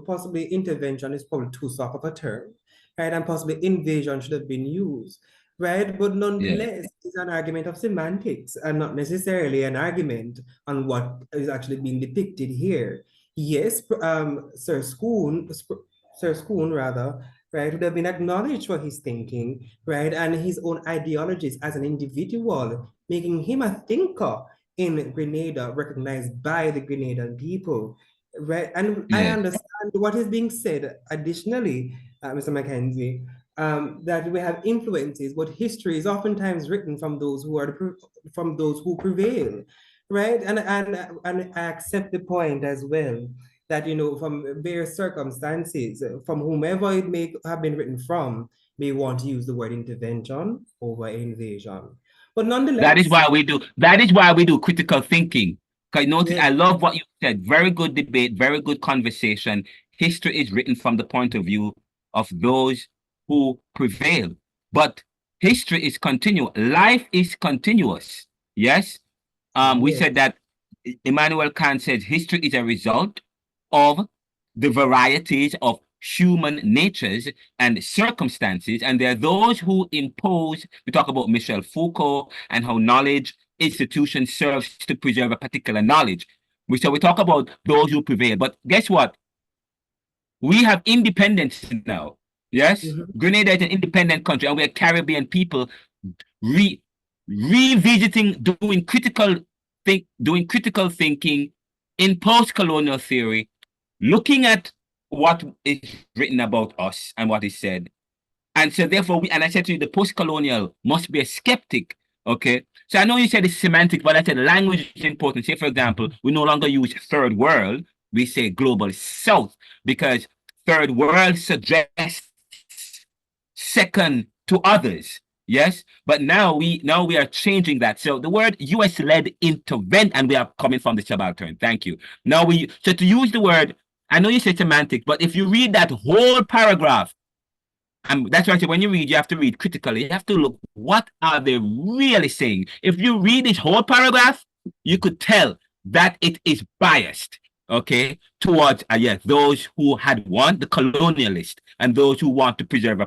possibly intervention is probably too soft of a term, right? And possibly invasion should have been used, right? But nonetheless, it's an argument of semantics and not necessarily an argument on what is actually being depicted here. Yes, Sir Schoon rather, right, would have been acknowledged for his thinking, right, and his own ideologies as an individual, making him a thinker in Grenada, recognized by the Grenadan people, right? And I understand what is being said additionally, Mr. McKenzie, that we have influences, but history is oftentimes written from those who from those who prevail, right? And I accept the point as well that, you know, from various circumstances, from whomever it may have been written from, may want to use the word intervention over invasion. But nonetheless, that is why we do critical thinking. Because notice, I love what you said. Very good debate, very good conversation. History is written from the point of view of those who prevail. But history is continuous. Life is continuous. Yes. We said that Immanuel Kant says history is a result of the varieties of human natures and circumstances. And there are those who impose, we talk about Michel Foucault and how knowledge institution serves to preserve a particular knowledge. We talk about those who prevail. But guess what? We have independence now. Yes? Grenada is an independent country, and we're Caribbean people revisiting, doing critical thinking in post-colonial theory, looking at what is written about us and what is said. And so therefore, and I said to you, the post-colonial must be a skeptic. Okay. So I know you said it's semantic, but I said language is important. Say, for example, we no longer use third world. We say global south, because third world suggests second to others. Yes, but now we are changing that. So the word US-led intervention, and we are coming from the subaltern. Thank you. Now so to use the word, I know you say semantic, but if you read that whole paragraph, and that's why I say when you read, you have to read critically. You have to look, what are they really saying? If you read this whole paragraph, you could tell that it is biased, okay, towards those who had won, the colonialist, and those who want to preserve a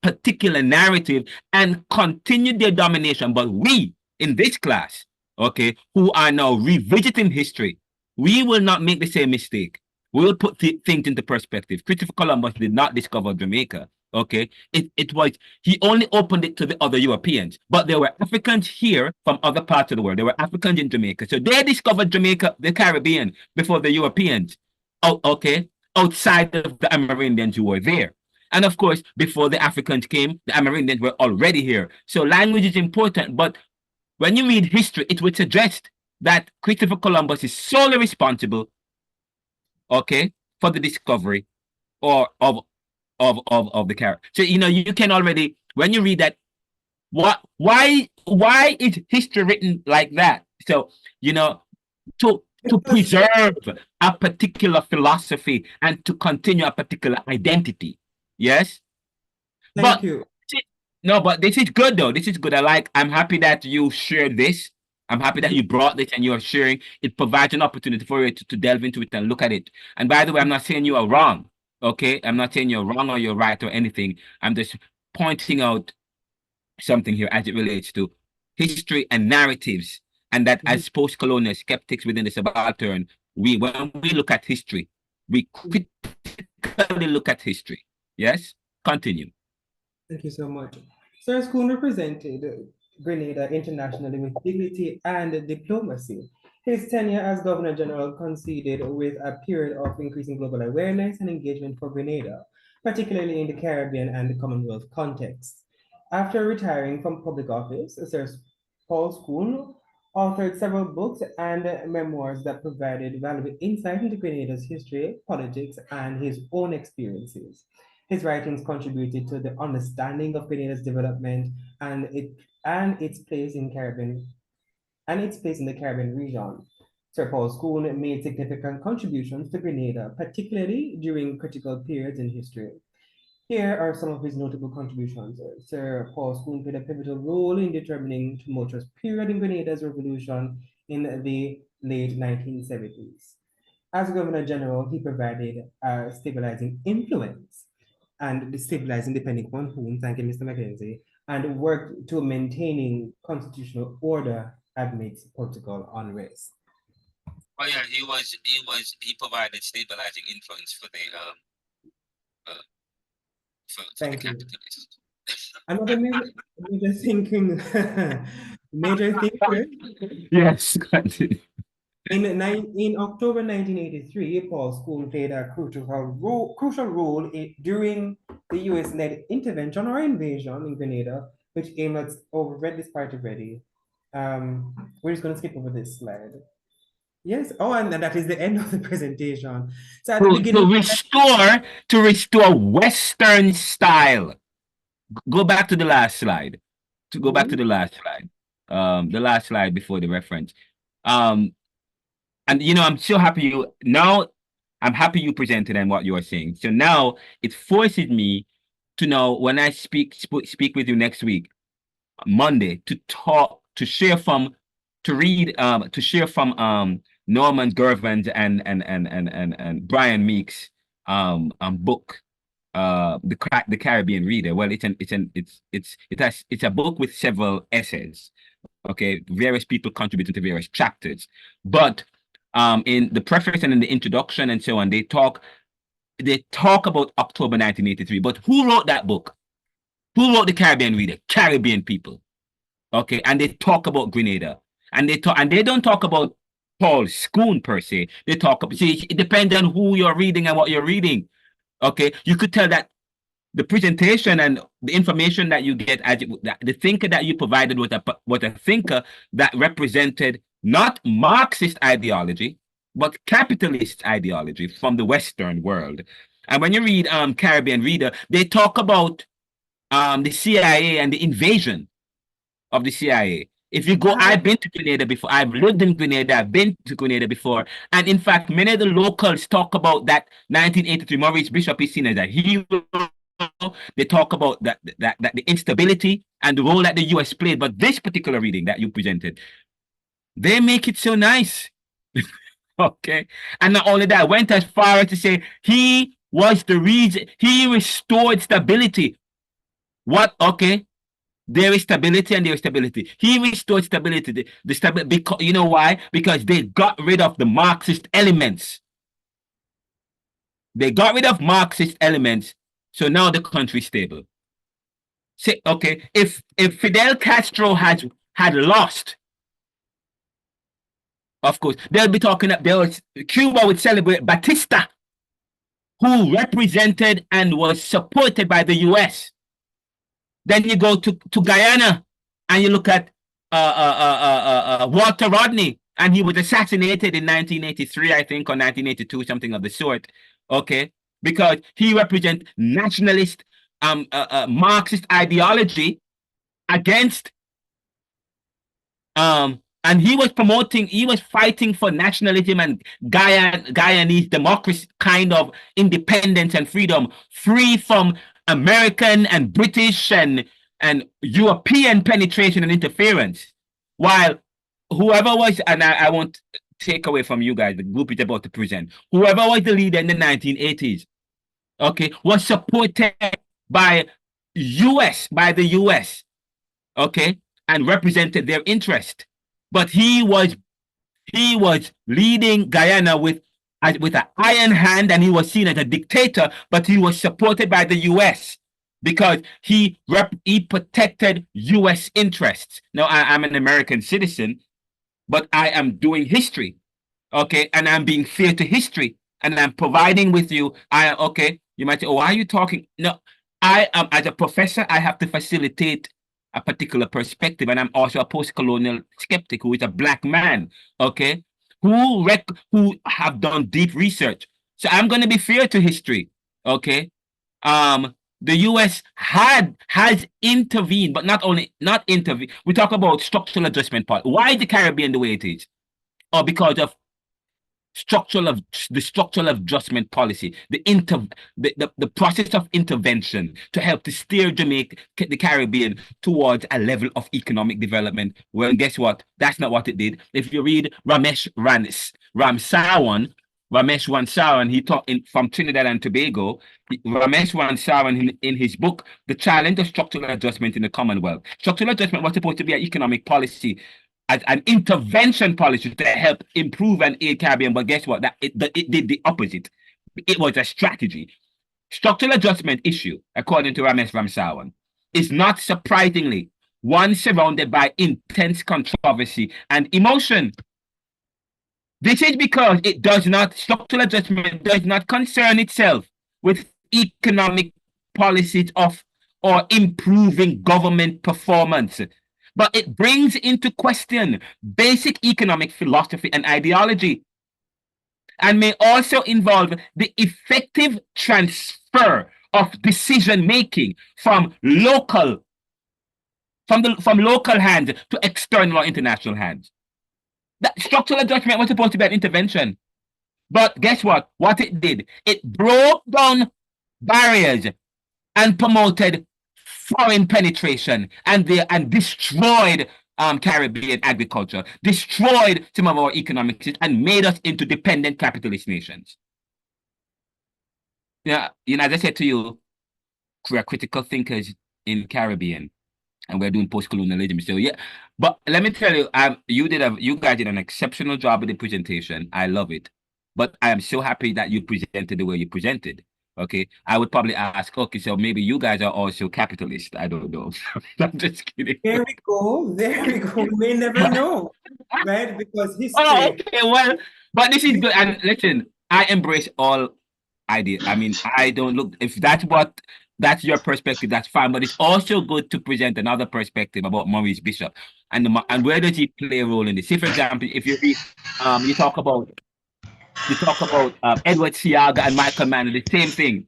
particular narrative and continue their domination. But we in this class, okay, who are now revisiting history, we will not make the same mistake. We'll put things into perspective. Christopher Columbus did not discover Jamaica. Okay, it was, he only opened it to the other Europeans, but there were Africans here from other parts of the world. There were Africans in Jamaica, so they discovered Jamaica, the Caribbean, before the Europeans. Okay, outside of the Amerindians who were there. And of course, before the Africans came, the Amerindians were already here. So language is important, but when you read history, it would suggest that Christopher Columbus is solely responsible, okay, for the discovery or of the character. So you know, you can already, when you read that, why is history written like that? So you know, to preserve a particular philosophy and to continue a particular identity. Yes. Thank you. No, but this is good though. This is good. I'm happy that you shared this. I'm happy that you brought this and you're sharing. It provides an opportunity for you to delve into it and look at it. And by the way, I'm not saying you are wrong. Okay. I'm not saying you're wrong or you're right or anything. I'm just pointing out something here as it relates to history and narratives. And that as post-colonial skeptics within the subaltern, when we look at history, we critically look at history. Yes? Continue. Thank you so much. Sir Schoon represented Grenada internationally with dignity and diplomacy. His tenure as Governor General coincided with a period of increasing global awareness and engagement for Grenada, particularly in the Caribbean and the Commonwealth context. After retiring from public office, Sir Paul Schoon authored several books and memoirs that provided valuable insight into Grenada's history, politics, and his own experiences. His writings contributed to the understanding of Grenada's development and its place in the Caribbean region. Sir Paul Schoon made significant contributions to Grenada, particularly during critical periods in history. Here are some of his notable contributions. Sir Paul Schoon played a pivotal role in determining the tumultuous period in Grenada's revolution in the late 1970s. As Governor General, he provided a stabilizing influence and destabilizing, depending on whom, thank you, Mr. McKenzie, and worked to maintaining constitutional order amidst political unrest. Oh yeah, he provided stabilizing influence for the Thank you. Capitalists. Another major thinking, major thinker. Yes. In October 1983, Paul Schoon played a crucial role during the US-led intervention or invasion in Grenada, which aimed at, we've read this part already. We're just going to skip over this slide. Yes. Oh, and that is the end of the presentation. So at the beginning, to restore Western style. Go back to the last slide. Back to the last slide. The last slide before the reference. And I'm so happy I'm happy you presented and what you are saying. So now it forces me to know when I speak with you next week, Monday, to share from Norman Gervin's and Brian Meek's book, the Caribbean Reader. Well, it's a book with several essays. Okay, various people contributing to various chapters, but in the preface and in the introduction and so on, they talk about October 1983. But who wrote that book? Who wrote the Caribbean Reader? Caribbean people. Okay, and they talk about Grenada, and they don't talk about Paul Schoon per se. They talk about, see, it depends on who you're reading and what you're reading. Okay, you could tell that the presentation and the information that you get, the thinker that you provided was a thinker that represented not Marxist ideology, but capitalist ideology from the Western world. And when you read Caribbean Reader, they talk about the CIA and the invasion of the CIA. If you go, I've been to Grenada before. I've lived in Grenada. I've been to Grenada before. And in fact, many of the locals talk about that 1983. Maurice Bishop is seen as a hero. They talk about that the instability and the role that the US played. But this particular reading that you presented, they make it so nice. Okay. And not only that, went as far as to say he was the reason, he restored stability. What? Okay. There is stability and there is stability. He restored stability. The stability, because you know why? Because they got rid of the Marxist elements. They got rid of Marxist elements, so now the country's stable. Say, okay, if Fidel Castro had lost, of course, they'll be talking. Cuba would celebrate Batista, who represented and was supported by the US. Then you go to Guyana and you look at Walter Rodney, and he was assassinated in 1983, I think, or 1982, something of the sort. Okay, because he represents nationalist, Marxist ideology against, and he was fighting for nationalism and Guyanese democracy, kind of independence and freedom, free from American and British and European penetration and interference. While whoever was, and I won't take away from you guys, the group is about to present, whoever was the leader in the 1980s, okay, was supported by the US, okay, and represented their interest. But he was He was leading Guyana with an iron hand, and he was seen as a dictator, but he was supported by the US because he protected US interests. Now, I'm an American citizen, but I am doing history, okay? And I'm being fair to history, and I'm providing with you. Okay, you might say, oh, why are you talking? No, I am, as a professor, I have to facilitate a particular perspective, and I'm also a post-colonial skeptic who is a Black man, okay, who have done deep research. So I'm going to be fair to history, okay? The US has intervened, but not intervened. We talk about structural adjustment part. Why is the Caribbean the way it is? Or because of structural adjustment policy, the process of intervention to help to steer Jamaica, the Caribbean, towards a level of economic development. Well, guess what? That's not what it did. If you read Ramesh Wansawan, he taught from Trinidad and Tobago. Ramesh Wansawan, in his book, The Challenge of Structural Adjustment in the Commonwealth. Structural adjustment was supposed to be an economic policy, as an intervention policy to help improve and aid Caribbean, but guess what? It did the opposite. It was a strategy. Structural adjustment issue, according to Ramesh Ramsawan, is not surprisingly one surrounded by intense controversy and emotion. This is because structural adjustment does not concern itself with economic policies or improving government performance, but it brings into question basic economic philosophy and ideology, and may also involve the effective transfer of decision making from local hands to external or international hands. That structural adjustment was supposed to be an intervention. But guess what? What it did, it broke down barriers and promoted foreign penetration and destroyed Caribbean agriculture, destroyed some of our economic systems, and made us into dependent capitalist nations. Yeah, as I said to you, we are critical thinkers in Caribbean, and we're doing post-colonialism. So yeah, but let me tell you, you guys did an exceptional job with the presentation. I love it, but I am so happy that you presented the way you presented. Okay, I would probably ask, okay, so maybe you guys are also capitalist. I don't know. I'm just kidding. There we go. There we go. We may never know, right? Because history. Oh, okay, well, but this is good. And listen, I embrace all ideas. I mean, I don't look, if that's your perspective, that's fine. But it's also good to present another perspective about Maurice Bishop and where does he play a role in this. Say, for example, if you read, you talk about Edward Siaga and Michael Mann, the same thing.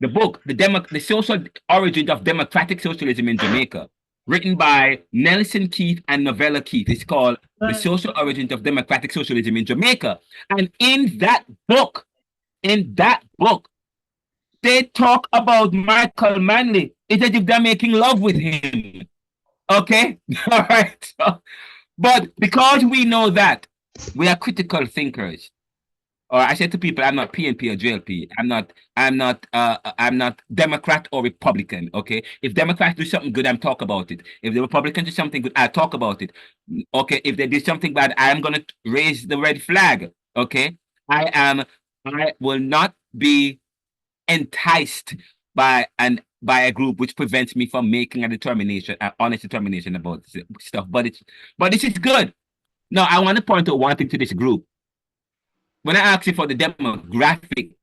The book, The Social Origins of Democratic Socialism in Jamaica, written by Nelson Keith and Novella Keith. It's called The Social Origins of Democratic Socialism in Jamaica. And in that book, they talk about Michael Manley. It's as if they're making love with him. Okay? All right. But because we know that, we are critical thinkers. Or I said to people, I'm not PNP or JLP. I'm not Democrat or Republican. Okay. If Democrats do something good, I'm talk about it. If the Republicans do something good, I'll talk about it. Okay. If they do something bad, I'm gonna raise the red flag. Okay. I will not be enticed by a group which prevents me from making an honest determination about stuff. But this is good. Now I want to point out one thing to this group. When I ask you for the demographics,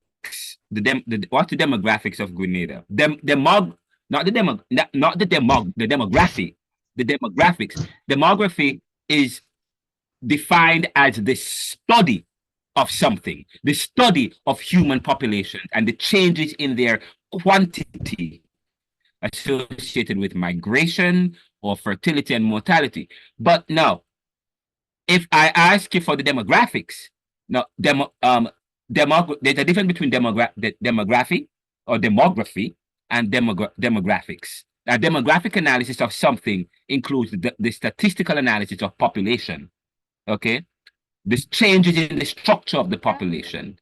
what's the demographics of Grenada? The demography. The demographics. Demography is defined as the study of something, the study of human population and the changes in their quantity associated with migration or fertility and mortality. But now, if I ask you for the demographics, now, there's a difference between demography and demographics. Now, demographic analysis of something includes the statistical analysis of population. Okay, this changes in the structure of the population,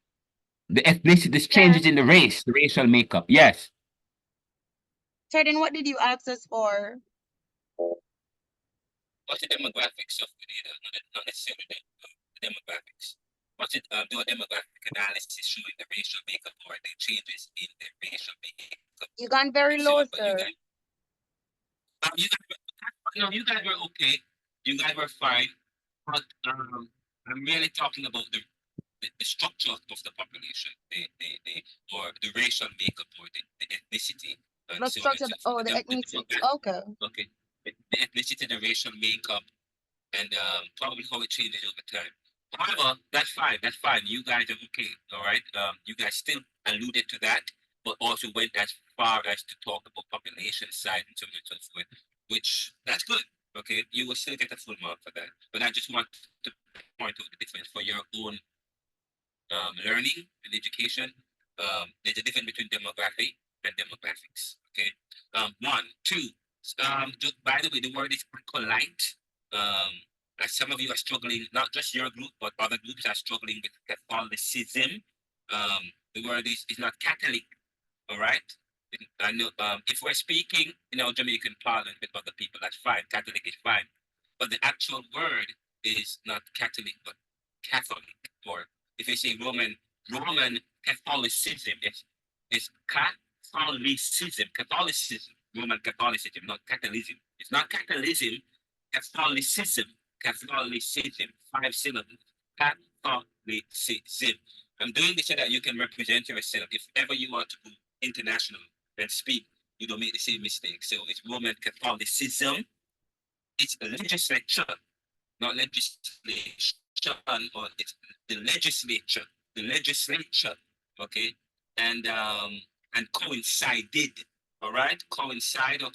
the ethnicity, this changes in the racial makeup. Yes. So then, what did you ask us for? What's the demographics of Grenada? Not necessarily demographics. Was it do a demographic analysis showing the racial makeup or the changes in the racial makeup? You gone very and so low, on, but sir. you guys were okay. You guys were fine. But I'm really talking about the structure of the population, or the racial makeup or the ethnicity, and The so on and structure, so forth. oh, the ethnicity. Okay. Okay, the ethnicity, the racial makeup, and probably how it changes over time. However, that's fine. That's fine. You guys are okay. All right. You guys still alluded to that, but also went as far as to talk about population side and so on and so forth, which that's good. Okay, you will still get a full mark for that. But I just want to point out the difference for your own learning and education. There's a difference between demography and demographics. Okay. One, two. By the way, the word is acolyte. As some of you are struggling, not just your group, but other groups are struggling with Catholicism. The word is not Catholic. All right. I know if we're speaking in our Jamaican parlance with other people, that's fine. Catholic is fine. But the actual word is not Catholic, but Catholic. Or if you say Roman Catholicism, it's Catholicism, Roman Catholicism, not Catholicism. It's not Catholicism, Catholicism, 5 syllables. Catholicism. I'm doing this so that you can represent yourself. If ever you want to go international and speak, you don't make the same mistake. So it's Roman Catholicism. It's legislature, not legislation, or it's the legislature, okay, and coincided, all right, coincided.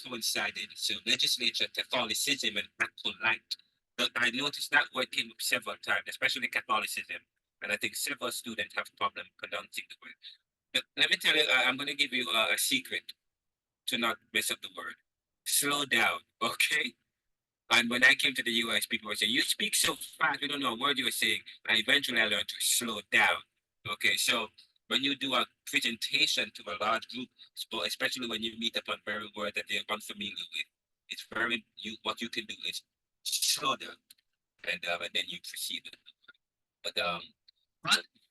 So legislature, Catholicism, and acolyte. But I noticed that word came up several times, especially Catholicism, and I think several students have problem pronouncing the word. But let me tell you, I'm going to give you a secret to not mess up the word. Slow down, okay? And when I came to the US, people would say, you speak so fast, we don't know a word you were saying. And eventually I learned to slow down. Okay, so when you do a presentation to a large group, especially when you meet up on very word that they're unfamiliar with, it's very, what you can do is slow down, and then you proceed. But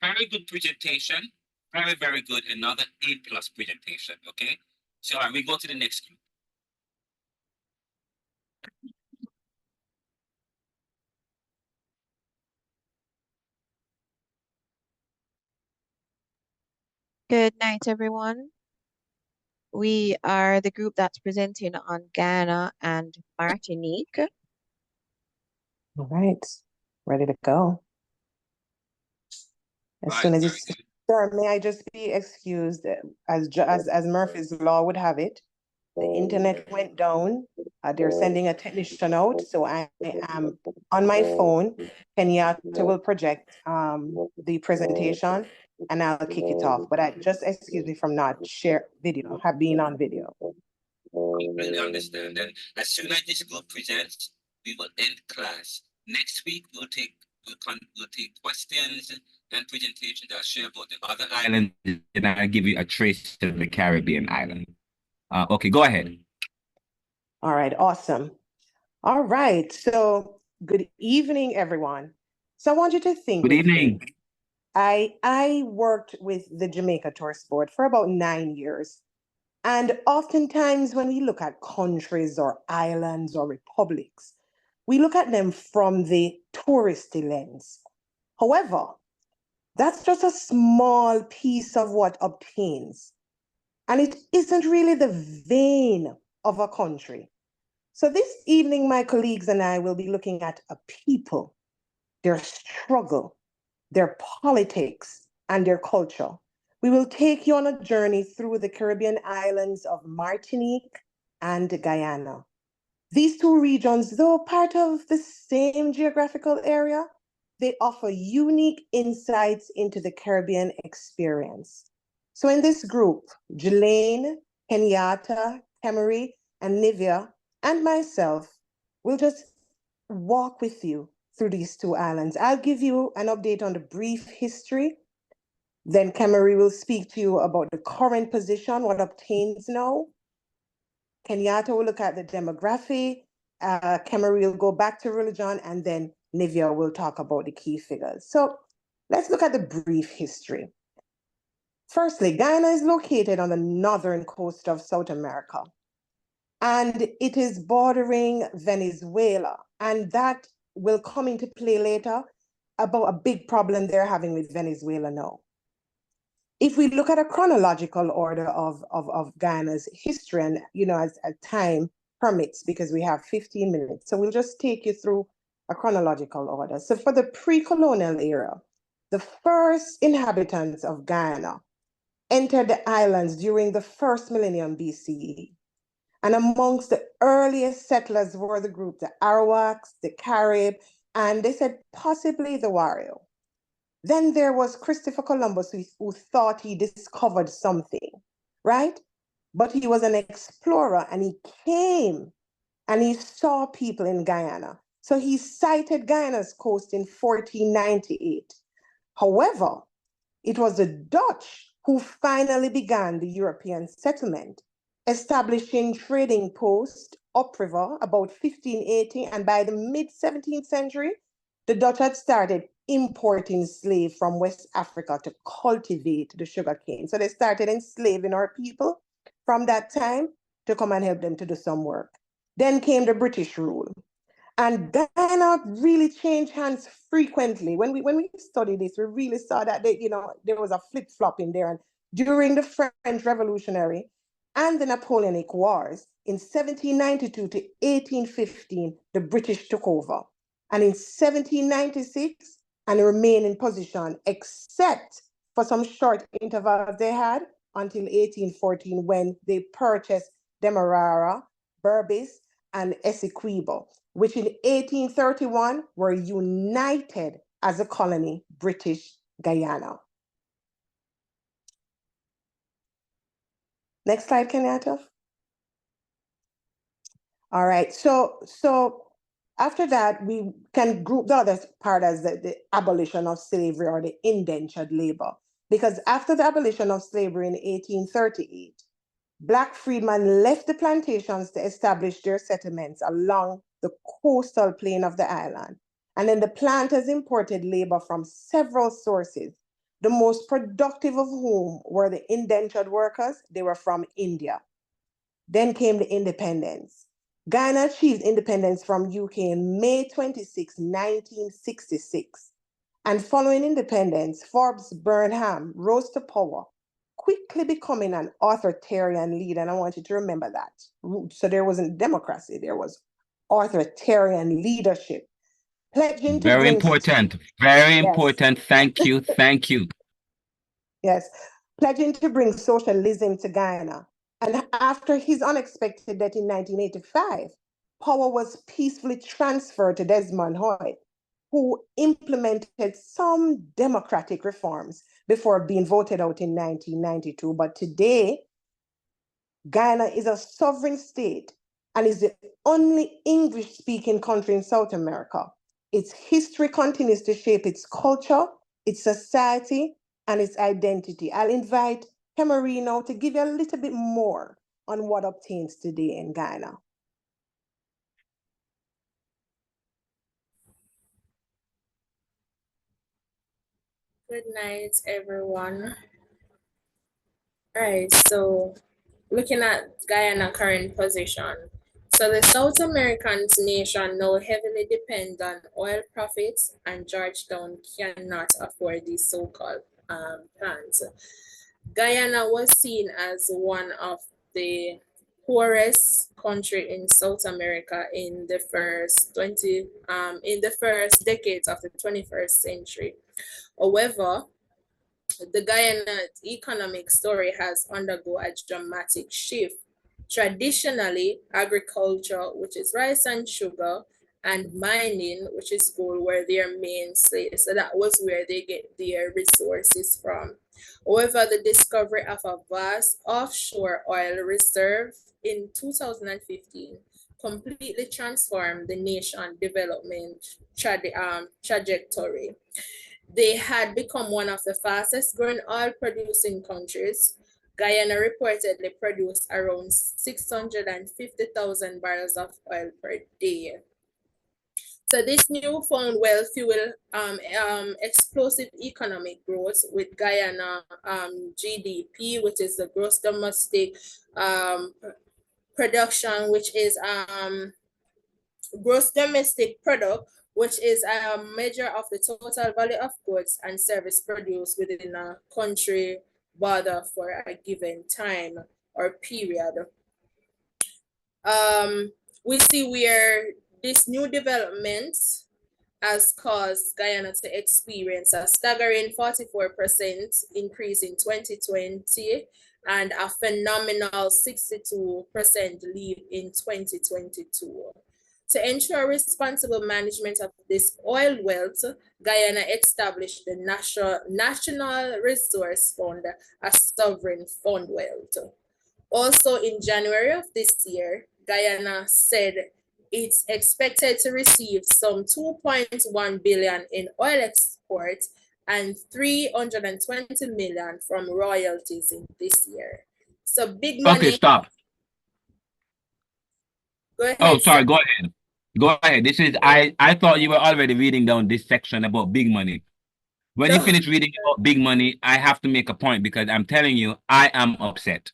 very good presentation, very, very good. Another A+ presentation, okay? So we go to the next group. Good night, everyone. We are the group that's presenting on Guyana and Martinique. All right, ready to go. As soon as you start, may I just be excused, as Murphy's Law would have it, the internet went down. They're sending a technician out, so I am on my phone. Kenyatta will project the presentation, and I'll kick it off. But just excuse me from not being on video. Really understand. And as soon as this group presents, we will end class. Next week we'll take questions and presentations. I'll share about the other islands, and I'll give you a trace of the Caribbean island. Okay, go ahead. All right, awesome. All right, so good evening, everyone. So I want you to think. Good evening. I worked with the Jamaica Tourist Board for about 9 years. And oftentimes when we look at countries or islands or republics, we look at them from the touristy lens. However, that's just a small piece of what obtains. And it isn't really the vein of a country. So this evening, my colleagues and I will be looking at a people, their struggle, their politics, and their culture. We will take you on a journey through the Caribbean islands of Martinique and Guyana. These two regions, though part of the same geographical area, they offer unique insights into the Caribbean experience. So in this group, Jelaine, Kenyatta, Kemery, and Nivea, and myself will just walk with you through these two islands. I'll give you an update on the brief history. Then Kemery will speak to you about the current position, what obtains now. Kenyatta will look at the demography. Kemery will go back to religion, and then Nivea will talk about the key figures. So let's look at the brief history. Firstly, Guyana is located on the northern coast of South America, and it is bordering Venezuela. And that will come into play later about a big problem they're having with Venezuela now. If we look at a chronological order of Guyana's history, and as time permits, because we have 15 minutes, so we'll just take you through a chronological order. So for the pre-colonial era, the first inhabitants of Guyana entered the islands during the first millennium BCE. And amongst the earliest settlers were the group, the Arawaks, the Carib, and they said possibly the Wario. Then there was Christopher Columbus, who thought he discovered something, right? But he was an explorer, and he came and he saw people in Guyana. So he sighted Guyana's coast in 1498. However, it was the Dutch who finally began the European settlement, establishing trading posts upriver about 1580, and by the mid-17th century, the Dutch had started importing slaves from West Africa to cultivate the sugarcane. So they started enslaving our people from that time to come and help them to do some work. Then came the British rule. And Guyana really changed hands frequently. When we studied this, we really saw that there was a flip-flop in there. And during the French Revolutionary and the Napoleonic Wars, in 1792 to 1815, the British took over. And in 1796, and remained in position, except for some short intervals they had until 1814, when they purchased Demerara, Berbice, and Essequibo, which in 1831 were united as a colony, British Guyana. Next slide, Kenyatta. All right, so after that, we can group the other part as the abolition of slavery, or the indentured labor. Because after the abolition of slavery in 1838, Black freedmen left the plantations to establish their settlements along the coastal plain of the island. And then the planters imported labor from several sources, the most productive of whom were the indentured workers. They were from India. Then came the independence. Guyana achieved independence from UK in May 26, 1966. And following independence, Forbes Burnham rose to power, quickly becoming an authoritarian leader. And I want you to remember that. So there wasn't democracy, there was authoritarian leadership. Pledging to Very important. Very Yes. important. Thank you. Thank you. Yes. Pledging to bring socialism to Guyana. And after his unexpected death in 1985, power was peacefully transferred to Desmond Hoy, who implemented some democratic reforms before being voted out in 1992. But today, Guyana is a sovereign state and is the only English-speaking country in South America. Its history continues to shape its culture, its society, and its identity. I'll invite Camarino to give you a little bit more on what obtains today in Guyana. Good night, everyone. All right, so looking at Guyana current position. So the South American nation now heavily depend on oil profits, and Georgetown cannot afford these so-called plans. Guyana was seen as one of the poorest country in South America in the first decades of the 21st century. However, the Guyana economic story has undergone a dramatic shift. Traditionally, agriculture, which is rice and sugar, and mining, which is gold, were their mainstay. So that was where they get their resources from. However, the discovery of a vast offshore oil reserve in 2015 completely transformed the nation development trajectory. They had become one of the fastest growing oil producing countries. Guyana reportedly produced around 650,000 barrels of oil per day. So this newfound wealth fuel explosive economic growth with Guyana GDP, which is the gross domestic production, which is gross domestic product, which is a measure of the total value of goods and service produced within a country border for a given time or period. We see where this new development has caused Guyana to experience a staggering 44% increase in 2020 and a phenomenal 62% leap in 2022. To ensure responsible management of this oil wealth, Guyana established the National Resource Fund, a sovereign fund wealth. Also in January of this year, Guyana said it's expected to receive some 2.1 billion in oil exports and 320 million from royalties in this year. So big money. Okay, stop. Go ahead. Oh, sorry, go ahead. Go ahead. This is I thought you were already reading down this section about big money. When you finish reading about big money, I have to make a point because I'm telling you, I am upset.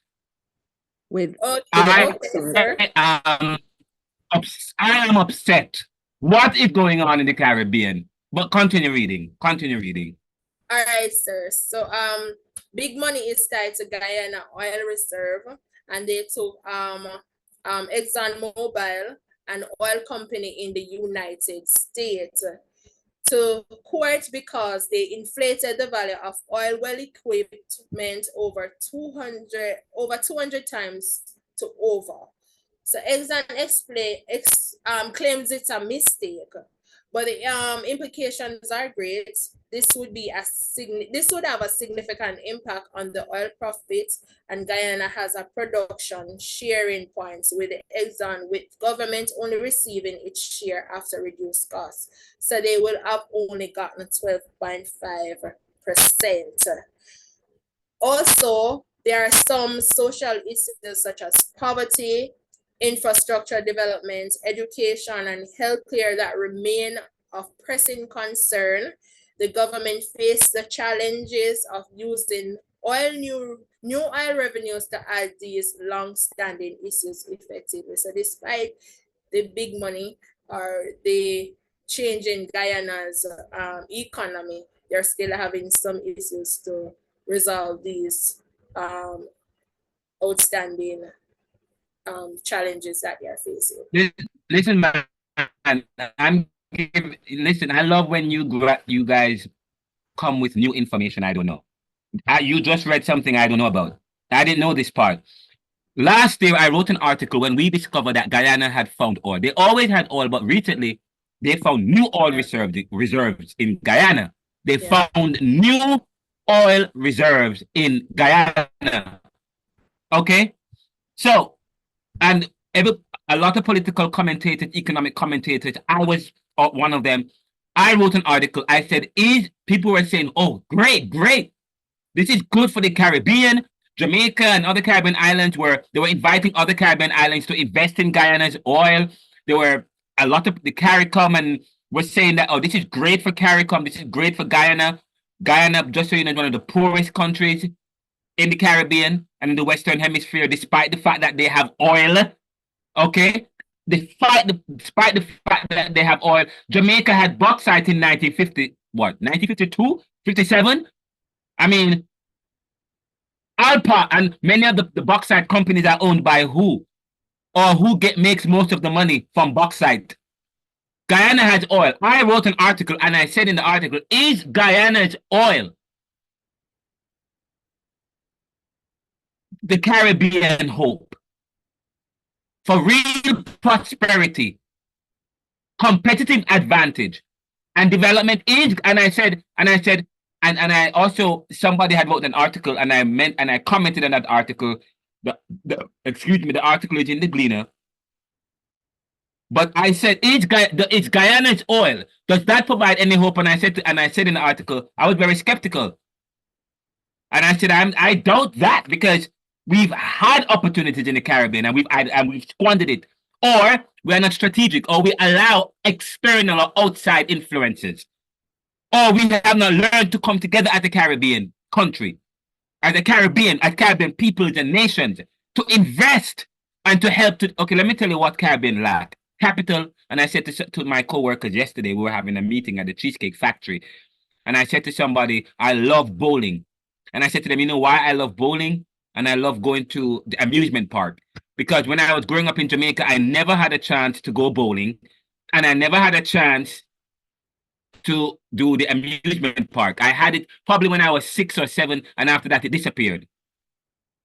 I am upset. What is going on in the Caribbean? But continue reading. Continue reading. All right, sir. So big money is tied to Guyana oil reserve, and they took ExxonMobil, an oil company in the United States, to court because they inflated the value of oil well equipment over 200 times to over. So Exxon claims it's a mistake, but the implications are great. This would have a significant impact on the oil profits, and Guyana has a production sharing points with the Exxon, with government only receiving its share after reduced costs. So they will have only gotten 12.5%. Also, there are some social issues such as poverty, infrastructure development, education, and healthcare that remain of pressing concern. The government faced the challenges of using new oil revenues to add these long-standing issues effectively. So despite the big money or the change in Guyana's economy, they're still having some issues to resolve these outstanding challenges that they're facing. Listen, man, listen, I love when you guys come with new information I don't know. You just read something I don't know about. I didn't know this part. Last year, I wrote an article when we discovered that Guyana had found oil. They always had oil, but recently, they found new oil reserves in Guyana. They found new oil reserves in Guyana. Okay? So, and a lot of political commentators, economic commentators, I was one of them. I wrote an article. I said, people were saying, oh, great. This is good for the Caribbean. Jamaica and other Caribbean islands they were inviting other Caribbean islands to invest in Guyana's oil. There were a lot of the CARICOM and was saying that, oh, this is great for CARICOM. This is great for Guyana. Guyana, just so you know, is one of the poorest countries in the Caribbean and in the Western Hemisphere, despite the fact that they have oil. Okay? Despite the fact that they have oil. Jamaica had bauxite in 1950, 1952? 57? I mean, Alpa and many of the bauxite companies are owned by who? Or who makes most of the money from bauxite? Guyana has oil. I wrote an article and I said in the article, is Guyana's oil the Caribbean hope for real prosperity, competitive advantage, and development is? And I also, somebody had wrote an article and I commented on that article. The article is in the Gleaner. But I said, it's Guyana's oil. Does that provide any hope? And I said in the article, I was very skeptical. And I said, I doubt that because we've had opportunities in the Caribbean and we've squandered it. or we're not strategic, or we allow external or outside influences, or we have not learned to come together as a Caribbean country, as Caribbean peoples and nations, to invest and to help to, okay, let me tell you what Caribbean lack. Capital, and I said to my co-workers yesterday, we were having a meeting at the Cheesecake Factory, and I said to somebody, I love bowling. And I said to them, you know why I love bowling? And I love going to the amusement park. Because when I was growing up in Jamaica, I never had a chance to go bowling. And I never had a chance to do the amusement park. I had it probably when I was 6 or 7, and after that it disappeared.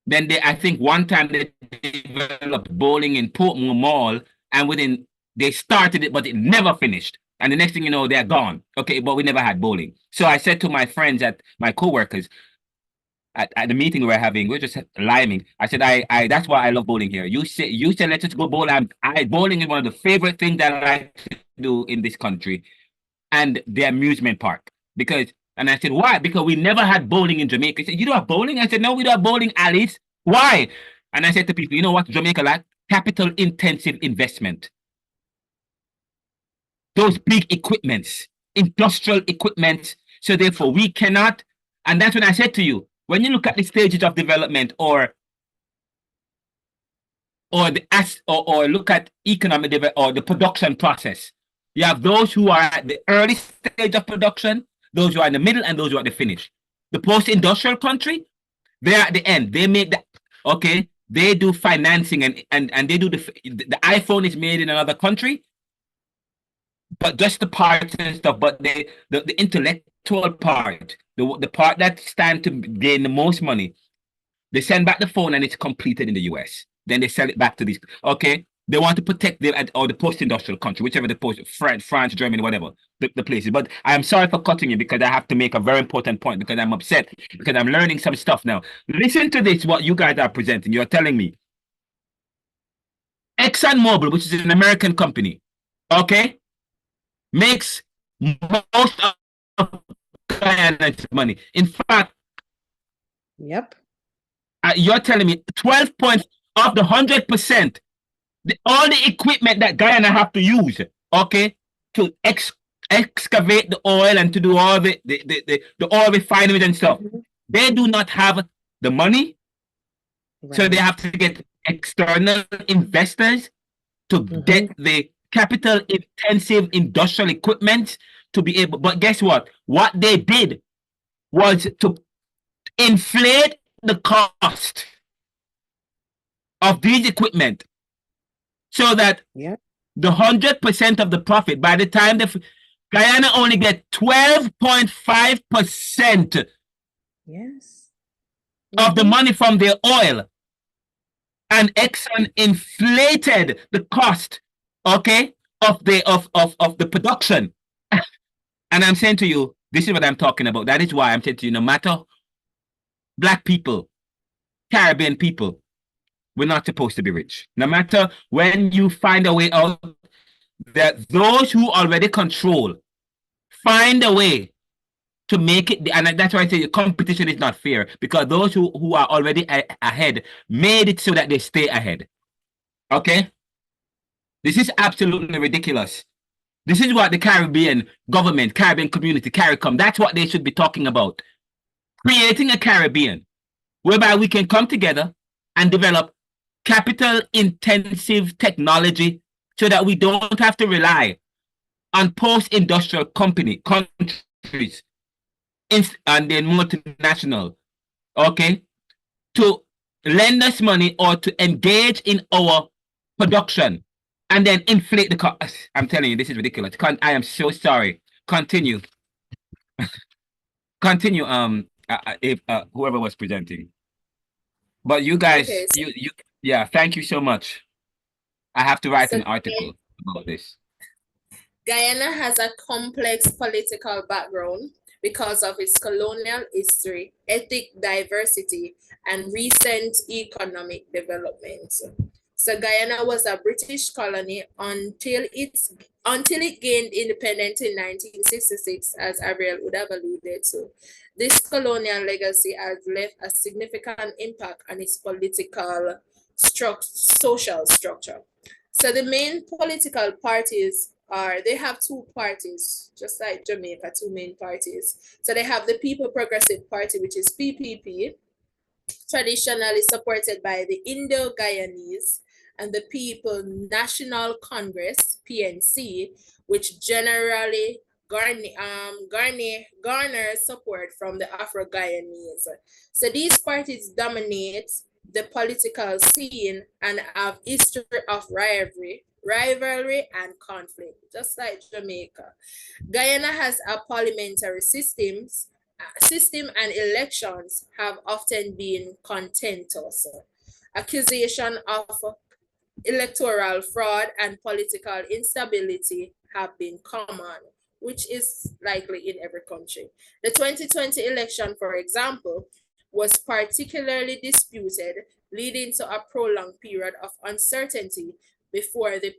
Then I think one time they developed bowling in Portmore Mall, and they started it, but it never finished. And the next thing you know, they're gone. Okay, but we never had bowling. So I said to my friends, my co-workers, at the meeting we were having, we were just liming. I said, I that's why I love bowling here. You said let's just go bowling. Bowling is one of the favorite things that I like to do in this country, and the amusement park. And I said, why? Because we never had bowling in Jamaica. He said, you don't have bowling? I said, no, we don't have bowling alleys. Why? And I said to people, you know what Jamaica like? Capital intensive investment. Those big equipments, industrial equipment. So therefore we cannot, and that's when I said to you, when you look at the stages of development or look at economic development or the production process, you have those who are at the early stage of production, those who are in the middle, and those who are at the finish. The post-industrial country, they're at the end. They make that, okay, they do financing and they do the iPhone is made in another country, but just the parts and stuff, but the intellectual part, the part that stands to gain the most money, they send back the phone and it's completed in the US. Then they sell it back to these, okay? They want to protect the post-industrial country, whichever France, Germany, whatever the places. But I'm sorry for cutting you because I have to make a very important point because I'm upset because I'm learning some stuff now. Listen to this, what you guys are presenting. You're telling me ExxonMobil, which is an American company, okay, makes most of Guyana's money. In fact, Yep. You're telling me 12 points of the 100%. All the equipment that Guyana have to use, okay, to excavate the oil and to do all the oil refineries and stuff, they do not have the money, so they have to get external investors to get the capital intensive industrial equipment to be able. But guess what? What they did was to inflate the cost of these equipment so that the 100% of the profit, by the time Guyana only get 12.5% of the money from their oil, and Exxon inflated the cost, okay, of the production. And I'm saying to you, this is what I'm talking about. That is why I'm saying to you, no matter Black people, Caribbean people, we're not supposed to be rich. No matter when you find a way out, that those who already control find a way to make it, and that's why I say the competition is not fair, because those who are already ahead made it so that they stay ahead. Okay? This is absolutely ridiculous. This is what the Caribbean government, Caribbean community, CARICOM, that's what they should be talking about. Creating a Caribbean whereby we can come together and develop capital intensive technology so that we don't have to rely on post-industrial countries and then multinational, okay, to lend us money or to engage in our production and then inflate the cost. I'm telling you, this is ridiculous. I am so sorry. Continue. Continue, if whoever was presenting. But you guys, Okay, so yeah, thank you so much. I have to write an article about this. Guyana has a complex political background because of its colonial history, ethnic diversity, and recent economic developments. So Guyana was a British colony until it gained independence in 1966, as Ariel would have alluded to. This colonial legacy has left a significant impact on its political social structure. So the main political parties they have two parties, just like Jamaica, two main parties. So they have the People Progressive Party, which is PPP, traditionally supported by the Indo-Guyanese, and the People National Congress, PNC, which generally garners support from the Afro-Guyanese. So these parties dominate the political scene and have history of rivalry and conflict, just like Jamaica. Guyana has a parliamentary system and elections have often been contentious. Accusation of electoral fraud and political instability have been common, which is likely in every country. The 2020 election, for example, was particularly disputed, leading to a prolonged period of uncertainty before the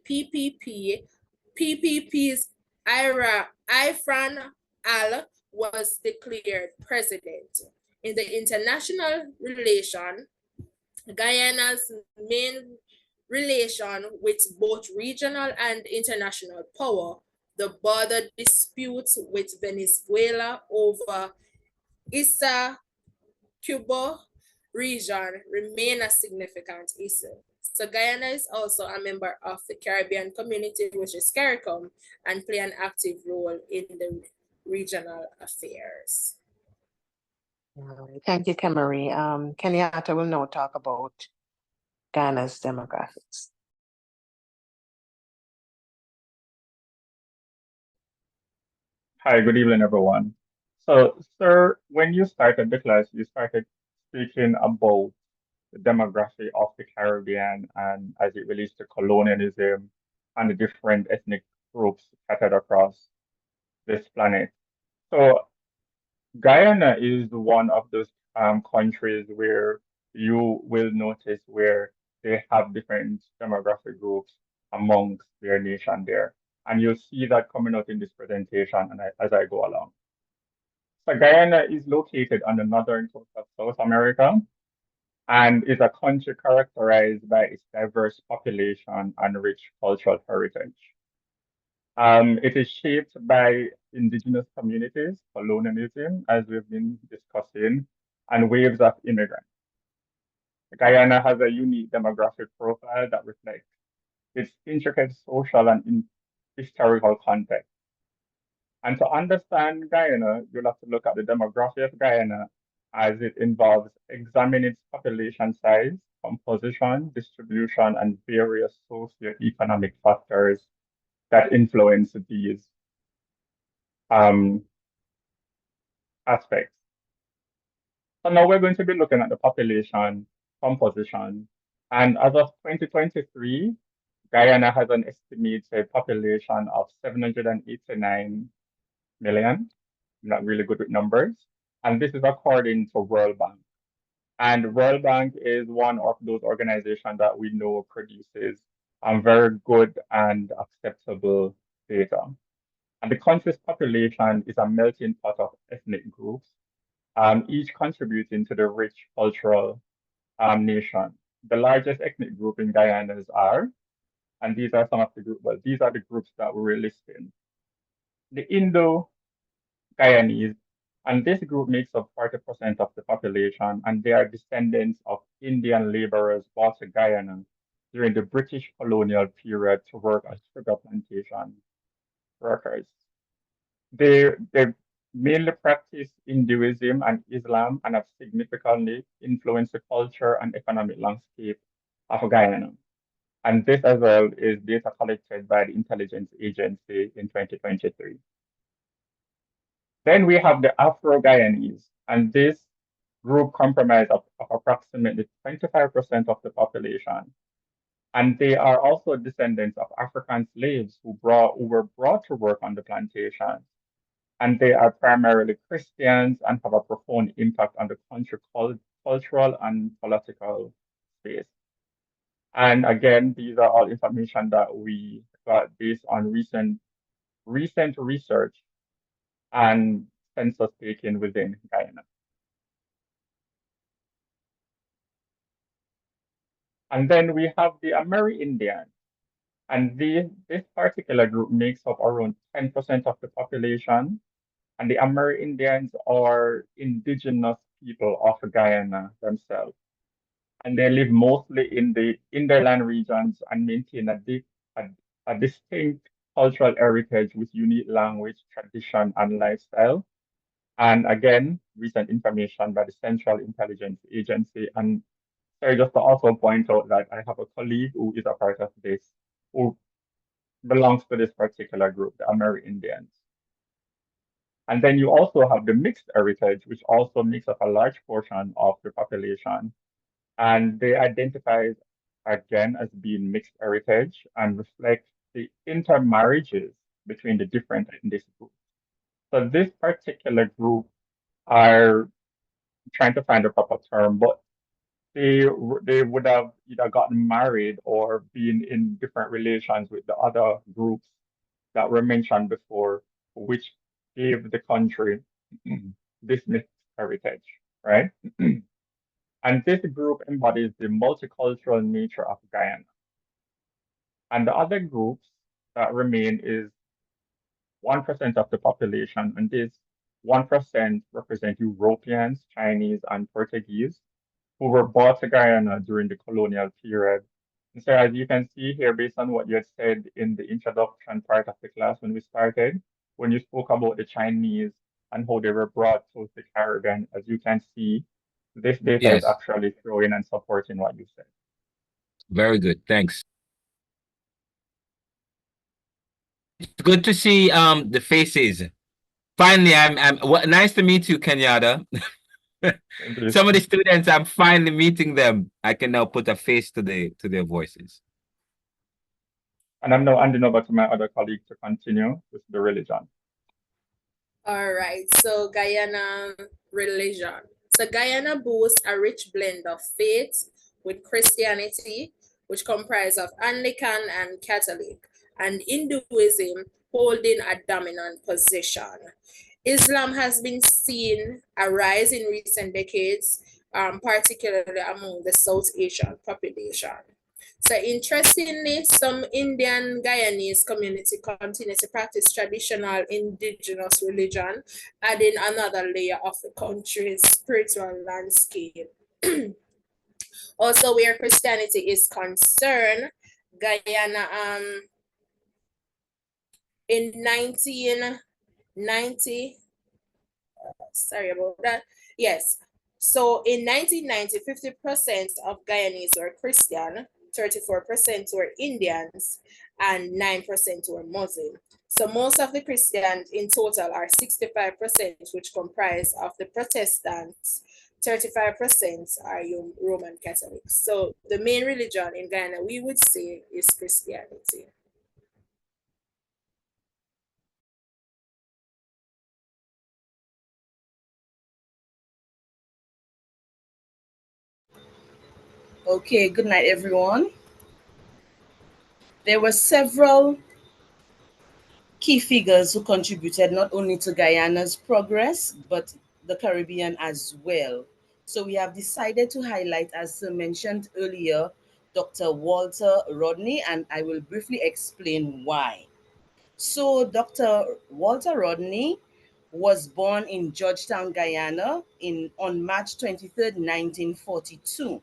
PPP's Ifran Al was declared president. In the international relation, Guyana's main relation with both regional and international power, the border disputes with Venezuela over Issa Cuba region remain a significant issue. So Guyana is also a member of the Caribbean community, which is CARICOM, and play an active role in the regional affairs. Thank you, Kamarie. Kenyatta will now talk about Ghana's demographics. Hi, good evening, everyone. So, sir, when you started the class, you started speaking about the demography of the Caribbean and as it relates to colonialism and the different ethnic groups scattered across this planet. So, Guyana is one of those countries where you will notice where they have different demographic groups amongst their nation there. And you'll see that coming out in this presentation and as I go along. So Guyana is located on the northern coast of South America and is a country characterized by its diverse population and rich cultural heritage. It is shaped by indigenous communities, colonialism, as we've been discussing, and waves of immigrants. Guyana has a unique demographic profile that reflects its intricate social and historical context. And to understand Guyana, you'll have to look at the demography of Guyana as it involves examining its population size, composition, distribution, and various socioeconomic factors that influence these aspects. So now we're going to be looking at the population composition. And as of 2023, Guyana has an estimated population of 789 million. I'm not really good with numbers. And this is according to World Bank. And World Bank is one of those organizations that we know produces very good and acceptable data. And the country's population is a melting pot of ethnic groups, each contributing to the rich cultural nation. The largest ethnic group in Guyana is R, and these are some of the groups, well, these are the groups that we're listing. The Indo-Guyanese, and this group makes up 40% of the population, and they are descendants of Indian laborers brought to Guyana during the British colonial period to work as sugar plantation workers. They mainly practice Hinduism and Islam and have significantly influenced the culture and economic landscape of Guyana. And this as well is data collected by the intelligence agency in 2023. Then we have the Afro-Guyanese, and this group comprises of approximately 25% of the population. And they are also descendants of African slaves who were brought to work on the plantations. And they are primarily Christians and have a profound impact on the country cultural and political space. And again, these are all information that we got based on recent research and census taken within Guyana. And then we have the Amerindians. And this particular group makes up around 10% of the population. And the Amerindians are indigenous people of Guyana themselves. And they live mostly in the hinterland regions and maintain a distinct cultural heritage with unique language, tradition, and lifestyle. And again, recent information by the Central Intelligence Agency. And sorry, just to also point out that I have a colleague who is a part of this, who belongs to this particular group, the Amerindians. And then you also have the mixed heritage, which also makes up a large portion of the population. And they identify again as being mixed heritage and reflect the intermarriages between the different ethnic groups. So this particular group are trying to find a proper term, but they would have either gotten married or been in different relations with the other groups that were mentioned before, which gave the country this mixed heritage, right? And this group embodies the multicultural nature of Guyana. And the other groups that remain is 1% of the population, and this 1% represent Europeans, Chinese, and Portuguese who were brought to Guyana during the colonial period. And so as you can see here, based on what you had said in the introduction part of the class when we started, when you spoke about the Chinese and how they were brought to the Caribbean, as you can see, this data is Yes, actually showing and supporting what you said. very good. Thanks. It's good to see the faces. Finally, nice to meet you, Kenyatta. Thank you. Some of the students, I'm finally meeting them. I can now put a face to their voices. And I'm now handing over to my other colleague to continue with the religion. All right, so Guyana religion. So Guyana boasts a rich blend of faiths with Christianity, which comprise of Anglican and Catholic, and Hinduism holding a dominant position. Islam has been seen a rise in recent decades, particularly among the South Asian population. So interestingly, some Indian Guyanese community continue to practice traditional indigenous religion, adding another layer of the country's spiritual landscape. Also, where Christianity is concerned, Guyana in 1990, sorry about that. Yes. So in 1990, 50% of Guyanese were Christian, 34% were Indians, and 9% were Muslim. So most of the Christians in total are 65%, which comprise of the Protestants. 35% are Roman Catholics. So the main religion in Guyana, we would say, is Christianity. Okay, good night, everyone. There were several key figures who contributed not only to Guyana's progress, but the Caribbean as well. So we have decided to highlight, as mentioned earlier, Dr. Walter Rodney, and I will briefly explain why. So Dr. Walter Rodney was born in Georgetown, Guyana on March 23rd, 1942.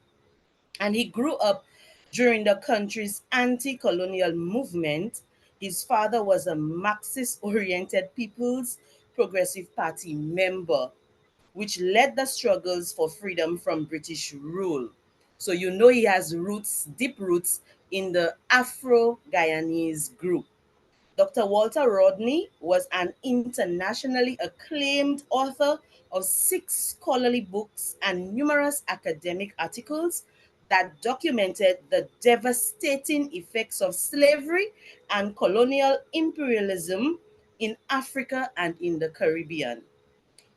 And he grew up during the country's anti-colonial movement. His father was a Marxist-oriented People's Progressive Party member, which led the struggles for freedom from British rule. So you know he has roots, deep roots in the Afro-Guyanese group. Dr. Walter Rodney was an internationally acclaimed author of 6 scholarly books and numerous academic articles that documented the devastating effects of slavery and colonial imperialism in Africa and in the Caribbean.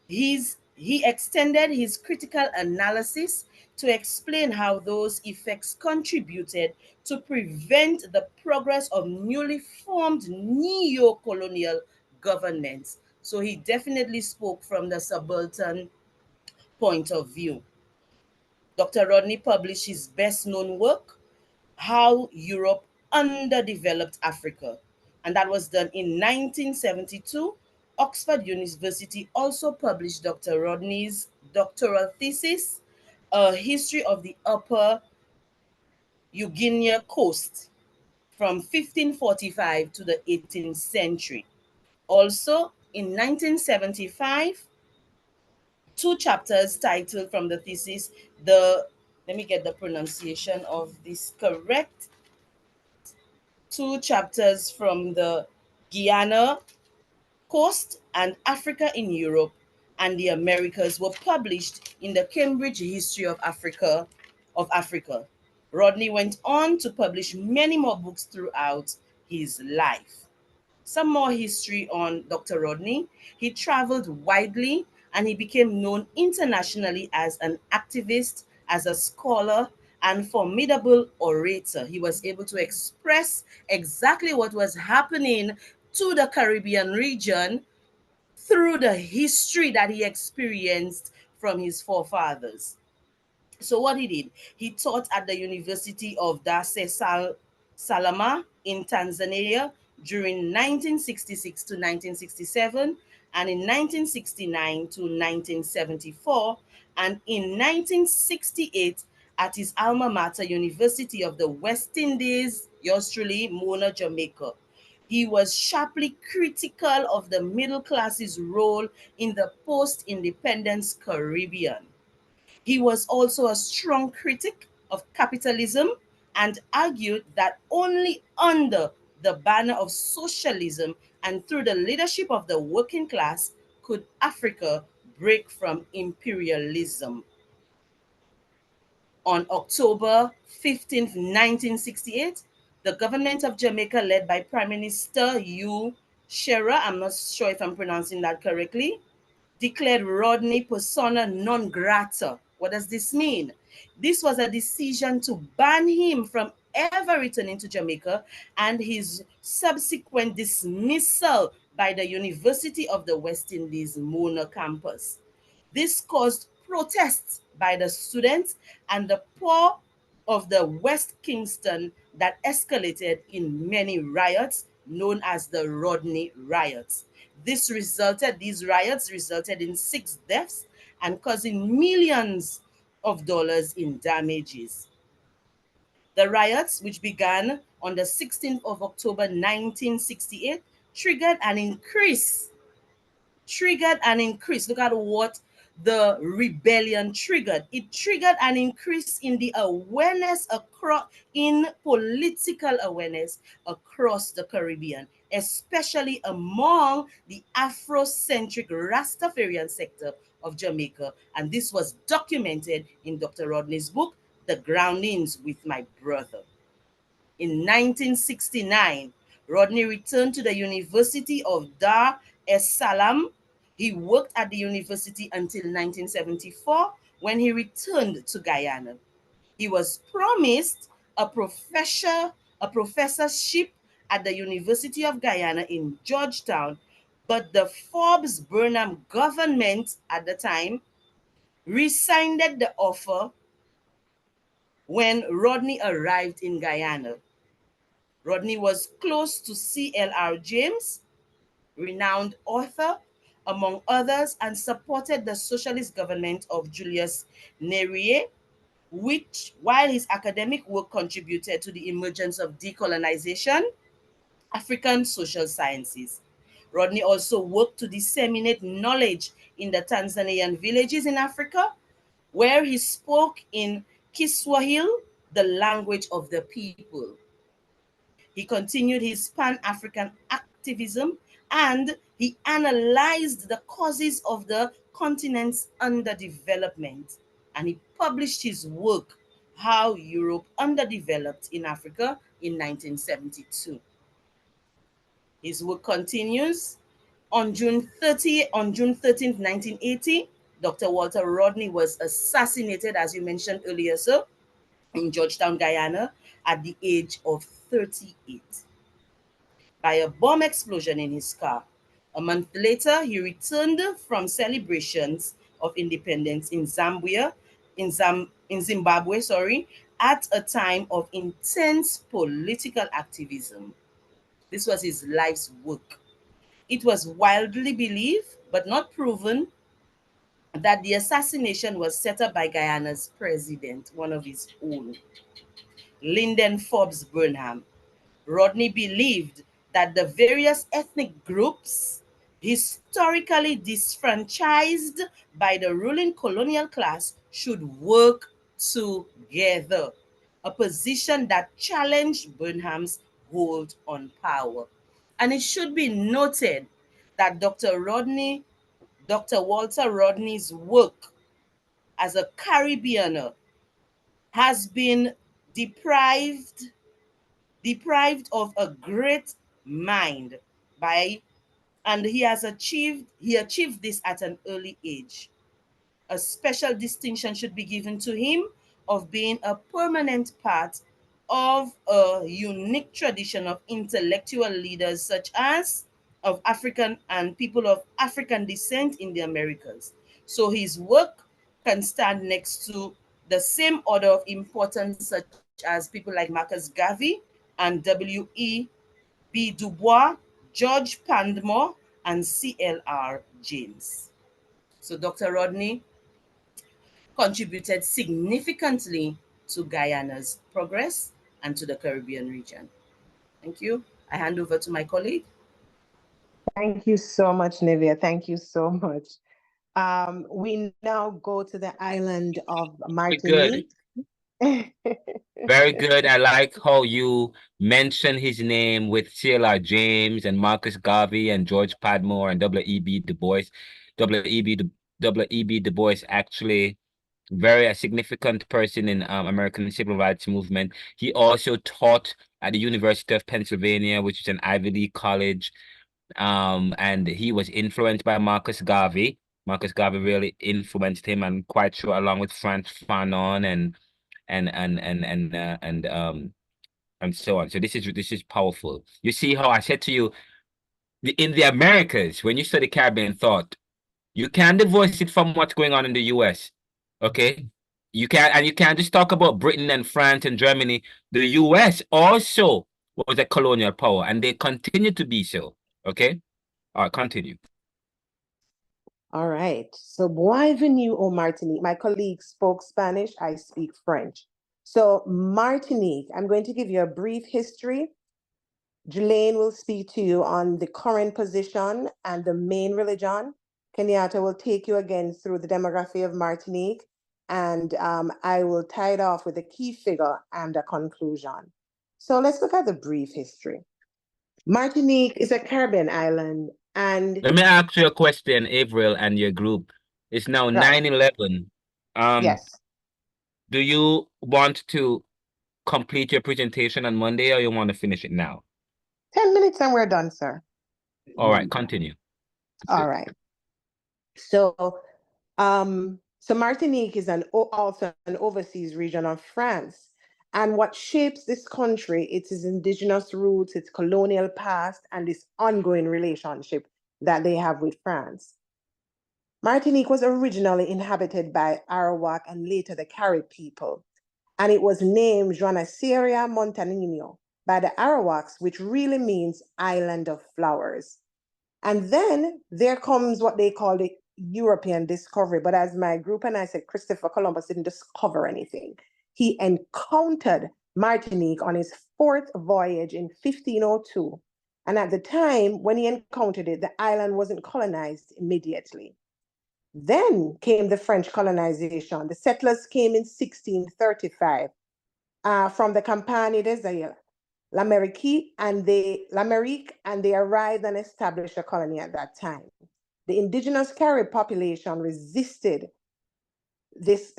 He extended his critical analysis to explain how those effects contributed to prevent the progress of newly formed neo-colonial governments. So he definitely spoke from the subaltern point of view. Dr. Rodney published his best known work, How Europe underdeveloped Africa. And that was done in 1972. Oxford University also published Dr. Rodney's doctoral thesis, A History of the Upper Eugenia Coast from 1545 to the 18th century. Also, in 1975, two chapters titled from the thesis, let me get the pronunciation of this correct. Two chapters from the Guyana Coast and Africa in Europe and the Americas were published in the Cambridge History of Africa. Rodney went on to publish many more books throughout his life. Some more history on Dr. Rodney. He traveled widely and he became known internationally as an activist, as a scholar, and formidable orator. He was able to express exactly what was happening to the Caribbean region through the history that he experienced from his forefathers. So what he did, he taught at the University of Dar es Salaam in Tanzania during 1966 to 1967, and in 1969 to 1974, and in 1968 at his alma mater, University of the West Indies, yours truly, Mona, Jamaica. He was sharply critical of the middle class's role in the post-independence Caribbean. He was also a strong critic of capitalism and argued that only under the banner of socialism and through the leadership of the working class could Africa break from imperialism. On October 15th, 1968, the government of Jamaica, led by Prime Minister Hugh Shearer, I'm not sure if I'm pronouncing that correctly, declared Rodney persona non grata. What does this mean? This was a decision to ban him from ever returning to Jamaica, and his subsequent dismissal by the University of the West Indies Mona campus. This caused protests by the students and the poor of the West Kingston that escalated in many riots known as the Rodney riots. These riots resulted in 6 deaths and causing millions of dollars in damages. The riots, which began on the 16th of October 1968, triggered an increase. Look at what the rebellion triggered. It triggered an increase in the awareness in political awareness across the Caribbean, especially among the Afrocentric Rastafarian sector of Jamaica. And this was documented in Dr. Rodney's book, The Groundings with My Brother. In 1969, Rodney returned to the University of Dar es Salaam. He worked at the university until 1974 when he returned to Guyana. He was promised a professorship at the University of Guyana in Georgetown, but the Forbes-Burnham government at the time rescinded the offer when Rodney arrived in Guyana. Rodney was close to C.L.R. James, renowned author, among others, and supported the socialist government of Julius Nyerere, which, while his academic work contributed to the emergence of decolonization, African social sciences. Rodney also worked to disseminate knowledge in the Tanzanian villages in Africa, where he spoke in Kiswahili, the language of the people. He continued his Pan-African activism and he analyzed the causes of the continent's underdevelopment. And he published his work, How Europe Underdeveloped in Africa, in 1972. His work continues. On June 13th, 1980, Dr. Walter Rodney was assassinated, as you mentioned earlier, sir, in Georgetown, Guyana, at the age of 38 by a bomb explosion in his car. A month later, he returned from celebrations of independence in Zimbabwe, at a time of intense political activism. This was his life's work. It was widely believed, but not proven, that the assassination was set up by Guyana's president, one of his own, Lyndon Forbes Burnham. Rodney believed that the various ethnic groups historically disfranchised by the ruling colonial class should work together, a position that challenged Burnham's hold on power. And it should be noted that Dr. Walter Rodney's work as a Caribbeaner has been deprived of a great mind by, and he achieved this at an early age. A special distinction should be given to him of being a permanent part of a unique tradition of intellectual leaders such as of African and people of African descent in the Americas. So his work can stand next to the same order of importance such as people like Marcus Garvey and W.E.B. Du Bois, George Pandmore, and C.L.R. James. So Dr. Rodney contributed significantly to Guyana's progress and to the Caribbean region. Thank you. I hand over to my colleague. Thank you so much, Nivea. Thank you so much. We now go to the island of Martinique. Very good. I like how you mention his name with C.L.R. James and Marcus Garvey and George Padmore and W.E.B. Du Bois. W.E.B. Du Bois actually very a significant person in American civil rights movement. He also taught at the University of Pennsylvania, which is an Ivy League college. And he was influenced by Marcus Garvey. Marcus Garvey really influenced him, and quite sure along with Frantz Fanon and so on. So this is powerful. You see how I said to you, in the Americas, when you study Caribbean thought, you can't divorce it from what's going on in the US. Okay? You can't just talk about Britain and France and Germany. The US also was a colonial power, and they continue to be so. Okay? All right, continue. All right. So, bienvenue au Martinique. My colleague spoke Spanish. I speak French. So, Martinique, I'm going to give you a brief history. Jelaine will speak to you on the current position and the main religion. Kenyatta will take you again through the demography of Martinique. And I will tie it off with a key figure and a conclusion. So, let's look at the brief history. Martinique is a Caribbean island. And let me ask you a question, Avril, and your group. It's now 9/11. Yes. Do you want to complete your presentation on Monday, or you want to finish it now? 10 minutes and we're done, sir. All right, continue. All right. So, Martinique is also an overseas region of France. And what shapes this country, it's its indigenous roots, its colonial past, and this ongoing relationship that they have with France. Martinique was originally inhabited by Arawak and later the Carib people. And it was named Joanaceria Montanino by the Arawaks, which really means island of flowers. And then there comes what they call the European discovery. But as my group and I said, Christopher Columbus didn't discover anything. He encountered Martinique on his fourth voyage in 1502. And at the time when he encountered it, the island wasn't colonized immediately. Then came the French colonization. The settlers came in 1635 from the Campagne des Îles, L'Amérique, and they arrived and established a colony at that time. The indigenous Carib population resisted this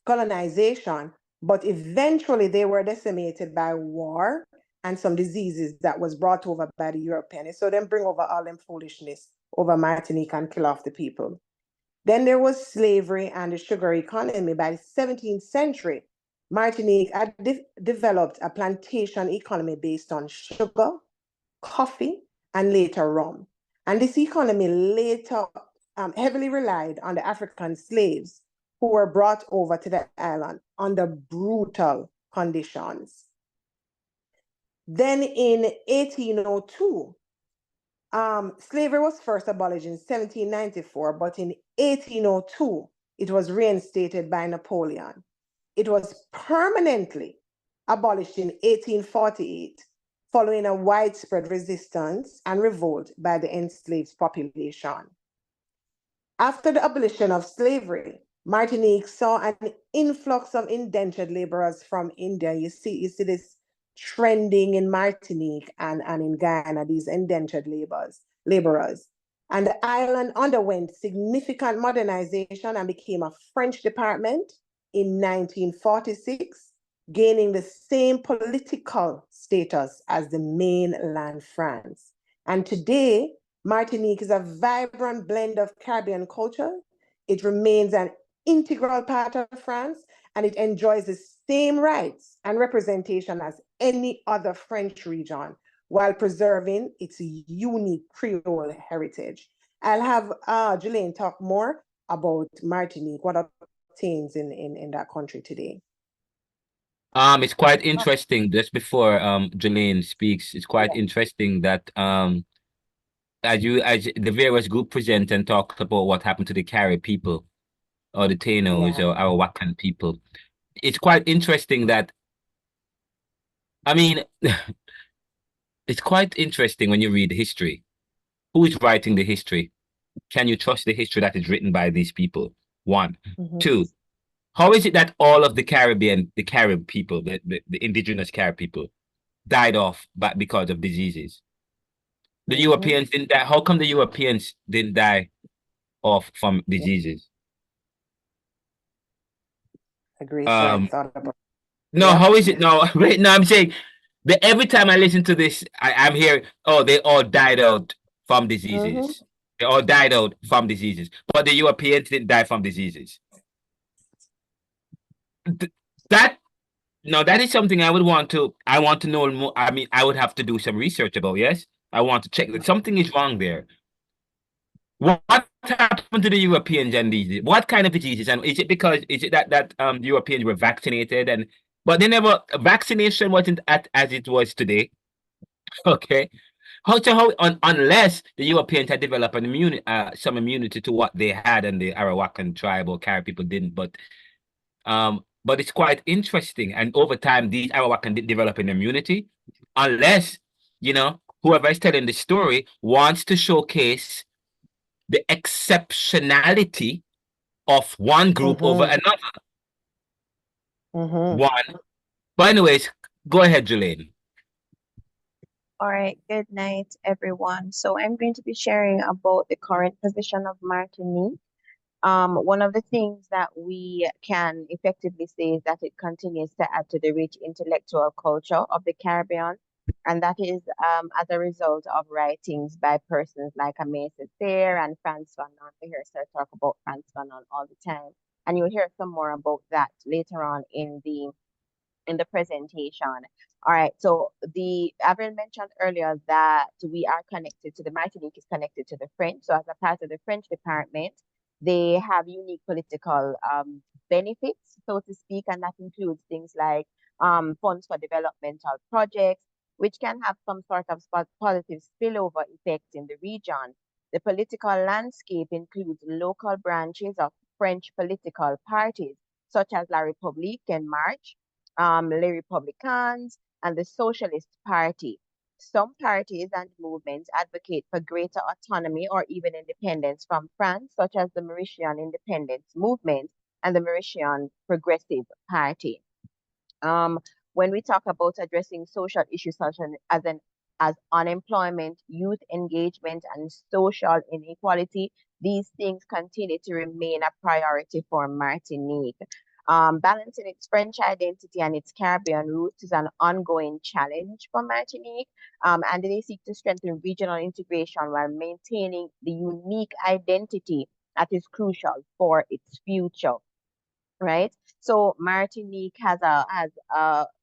colonization, but eventually they were decimated by war and some diseases that was brought over by the Europeans. So then bring over all them foolishness over Martinique and kill off the people. Then there was slavery and the sugar economy. By the 17th century, Martinique had developed a plantation economy based on sugar, coffee, and later rum. And this economy later heavily relied on the African slaves who were brought over to the island under brutal conditions. Then in 1802, slavery was first abolished in 1794, but in 1802, it was reinstated by Napoleon. It was permanently abolished in 1848, following a widespread resistance and revolt by the enslaved population. After the abolition of slavery, Martinique saw an influx of indentured laborers from India. You see this trending in Martinique and in Guyana, these indentured laborers. And the island underwent significant modernization and became a French department in 1946, gaining the same political status as the mainland France. And today, Martinique is a vibrant blend of Caribbean culture. It remains an integral part of France, and it enjoys the same rights and representation as any other French region, while preserving its unique Creole heritage. I'll have Jelaine talk more about Martinique, what obtains in that country today. It's quite interesting, just before Jelaine speaks, it's quite interesting that as the various group present and talk about what happened to the Carib people or the Tainos or Arawakan people, it's quite interesting that, I mean, it's quite interesting when you read history. Who is writing the history? Can you trust the history that is written by these people? One. Two, how is it that all of the Carib people, the indigenous Carib people, died off because of diseases? The Europeans didn't die. How come the Europeans didn't die off from diseases? Agree. Thought about. No, how is it? No, right now I'm saying that every time I listen to this, I'm hearing, oh, they all died out from diseases. They all died out from diseases, but the Europeans didn't die from diseases. That is something I want to know more. I mean, I would have to do some research about. Yes, I want to check that something is wrong there. What happened to the Europeans and these? What kind of diseases? And is it that the Europeans were vaccinated but they never, vaccination wasn't as it was today. Okay. Unless the Europeans had developed some immunity to what they had, and the Arawakan tribe or Carib people didn't. But it's quite interesting. And over time, these Arawakan didn't develop an immunity, unless, whoever is telling the story wants to showcase the exceptionality of one group over another. One. But anyways, go ahead, Jelaine. All right, good night, everyone. So I'm going to be sharing about the current position of Martinique. One of the things that we can effectively say is that it continues to add to the rich intellectual culture of the Caribbean, and that is as a result of writings by persons like Aimé Césaire and Frantz Fanon. We hear Sir talk about Frantz Fanon all the time, and you'll hear some more about that later on in the presentation. All right, so I've mentioned earlier that Martinique is connected to the French. So as a part of the French department, they have unique political benefits, so to speak, and that includes things like funds for developmental projects, which can have some sort of positive spillover effects in the region. The political landscape includes local branches of French political parties, such as La République En Marche, Les Républicains, and the Socialist Party. Some parties and movements advocate for greater autonomy or even independence from France, such as the Mauritian Independence Movement and the Mauritian Progressive Party. When we talk about addressing social issues such as unemployment, youth engagement, and social inequality, these things continue to remain a priority for Martinique. Balancing its French identity and its Caribbean roots is an ongoing challenge for Martinique, and they seek to strengthen regional integration while maintaining the unique identity that is crucial for its future. Right? So Martinique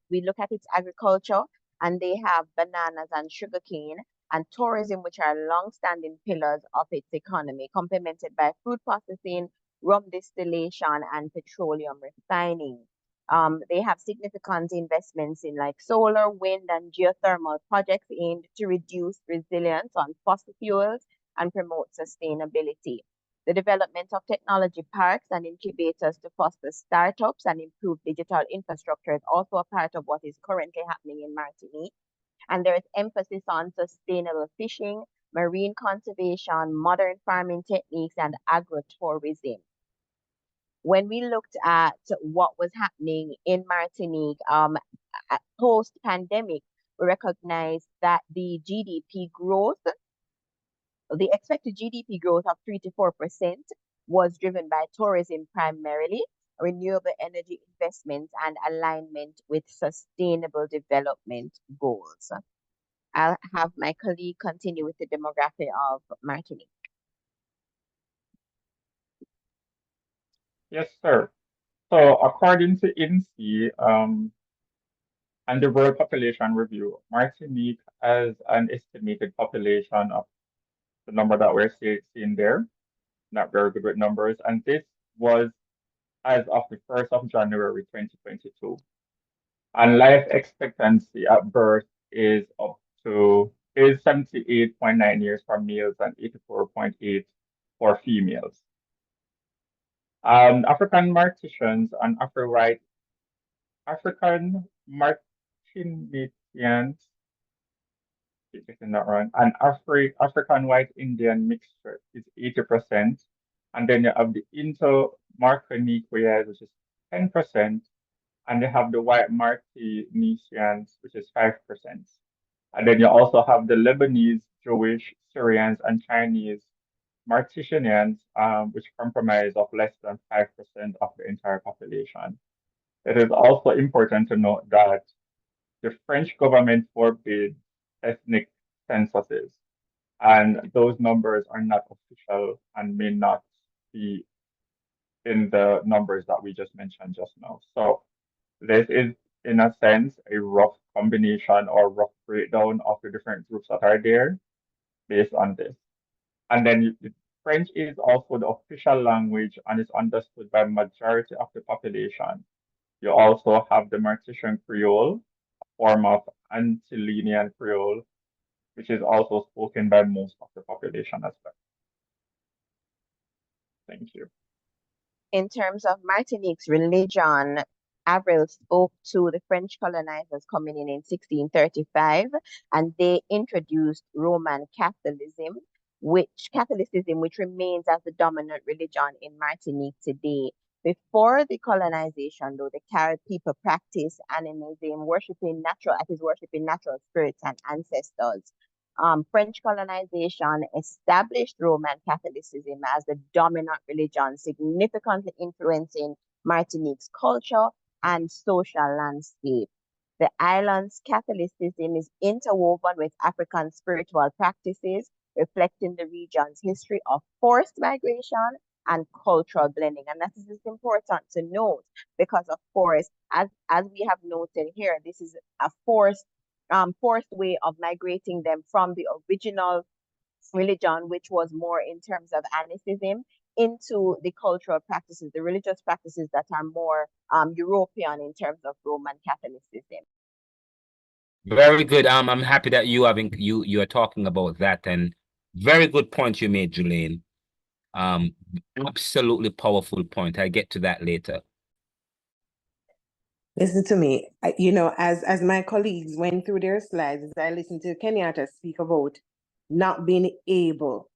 we look at its agriculture, and they have bananas and sugarcane and tourism, which are long-standing pillars of its economy, complemented by food processing, rum distillation, and petroleum refining. They have significant investments in like solar, wind, and geothermal projects aimed to reduce reliance on fossil fuels and promote sustainability. The development of technology parks and incubators to foster startups and improve digital infrastructure is also a part of what is currently happening in Martinique. And there is emphasis on sustainable fishing, marine conservation, modern farming techniques, and agrotourism. When we looked at what was happening in Martinique post-pandemic, we recognized that the expected GDP growth of 3 to 4% was driven by tourism primarily, renewable energy investments, and alignment with sustainable development goals. I'll have my colleague continue with the demography of Martinique. Yes, sir. So according to INSEE and the World Population Review, Martinique has an estimated population of the number that we're seeing there. Not very good with numbers. And this was as of the 1st of January 2022. And life expectancy at birth is 78.9 years for males and 84.8 for females. African Martinians and African Martiniqueans, getting that wrong, and African white Indian mixture is 80%. And then you have the Inter-Martiniqueans, which is 10%. And they have the white Martiniqueans, which is 5%. And then you also have the Lebanese, Jewish, Syrians, and Chinese Martinians, which comprise of less than 5% of the entire population. It is also important to note that the French government forbids ethnic censuses, and those numbers are not official and may not be in the numbers that we just mentioned just now. So this is, in a sense, a rough combination or rough breakdown of the different groups that are there based on this. And then French is also the official language and is understood by majority of the population. You also have the Martinian Creole, a form of Antillean Creole, which is also spoken by most of the population as well. Thank you. In terms of Martinique's religion, Avril spoke to the French colonizers coming in 1635, and they introduced Roman Catholicism, which remains as the dominant religion in Martinique today. Before the colonization, though, the Carib people practiced animism, worshiping natural spirits and ancestors. French colonization established Roman Catholicism as the dominant religion, significantly influencing Martinique's culture and social landscape. The island's Catholicism is interwoven with African spiritual practices, reflecting the region's history of forced migration and cultural blending. And that is important to note because, of course, as we have noted here, this is a forced way of migrating them from the original religion, which was more in terms of anicism, into the cultural practices, the religious practices that are more European in terms of Roman Catholicism. Very good. I'm happy that you are talking about that, and very good point you made, Julaine. Absolutely powerful point. I'll get to that later. Listen to me. As my colleagues went through their slides, as I listened to Kenyatta speak about not being able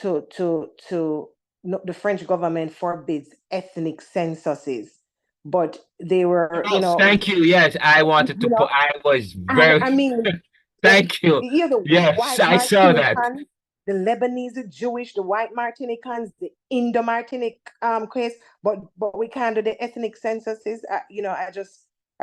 the French government forbids ethnic censuses, but they were, Thank you. Yes, I wanted to put. I was very. I mean, thank you. The yes, white I saw that. The Lebanese, the Jewish, the white Martinicans, the Indo-Martinique case, but we can't do the ethnic censuses. I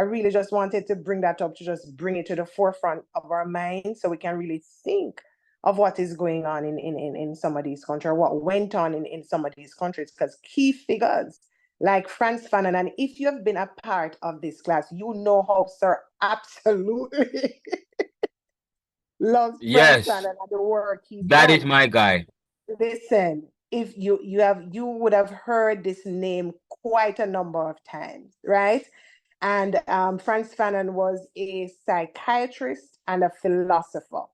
really just wanted to bring that up, to just bring it to the forefront of our minds so we can really think of what is going on in some of these countries, or what went on in some of these countries, because key figures like Frantz Fanon, and if you have been a part of this class, you know how Sir absolutely loves Frantz Fanon and the work he That done. is my guy. Listen, if you would have heard this name quite a number of times, right? And Frantz Fanon was a psychiatrist and a philosopher.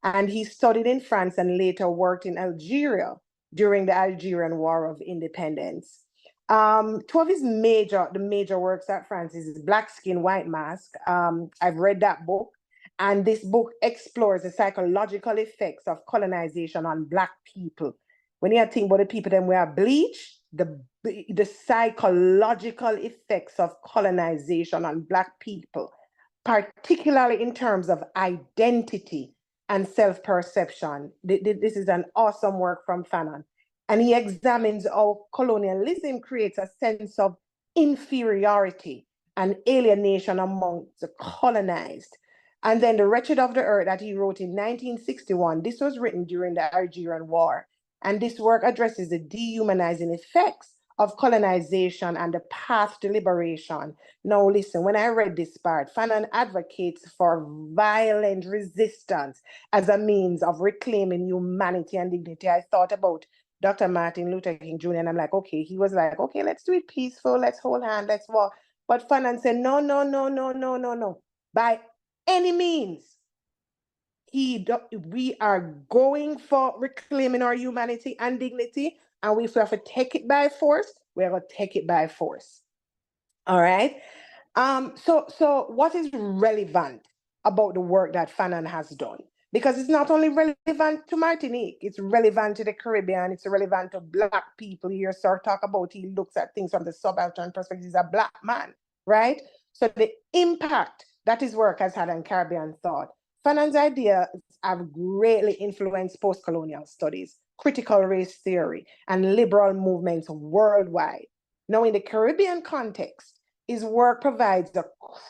And he studied in France and later worked in Algeria during the Algerian War of Independence. Two of his major works at France is Black Skin, White Mask. I've read that book. And this book explores the psychological effects of colonization on Black people. When you think about the people that wear bleach, the psychological effects of colonization on Black people, particularly in terms of identity and self-perception. This is an awesome work from Fanon. And he examines how colonialism creates a sense of inferiority and alienation amongst the colonized. And then The Wretched of the Earth that he wrote in 1961, this was written during the Algerian War. And this work addresses the dehumanizing effects of colonization and the path to liberation. Now listen, when I read this part, Fanon advocates for violent resistance as a means of reclaiming humanity and dignity. I thought about Dr. Martin Luther King Jr. and I'm like, okay, he was like, okay, let's do it peaceful, let's hold hands, let's walk. But Fanon said, no. By any means, we are going for reclaiming our humanity and dignity, and if we have to take it by force, we're going to take it by force. All right. So what is relevant about the work that Fanon has done? Because it's not only relevant to Martinique, it's relevant to the Caribbean, it's relevant to Black people. Here, sir, talk about he looks at things from the subaltern perspective. He's a Black man, right? So the impact that his work has had on Caribbean thought. Fanon's ideas have greatly influenced post-colonial studies, critical race theory, and liberal movements worldwide. Now, in the Caribbean context, his work provides a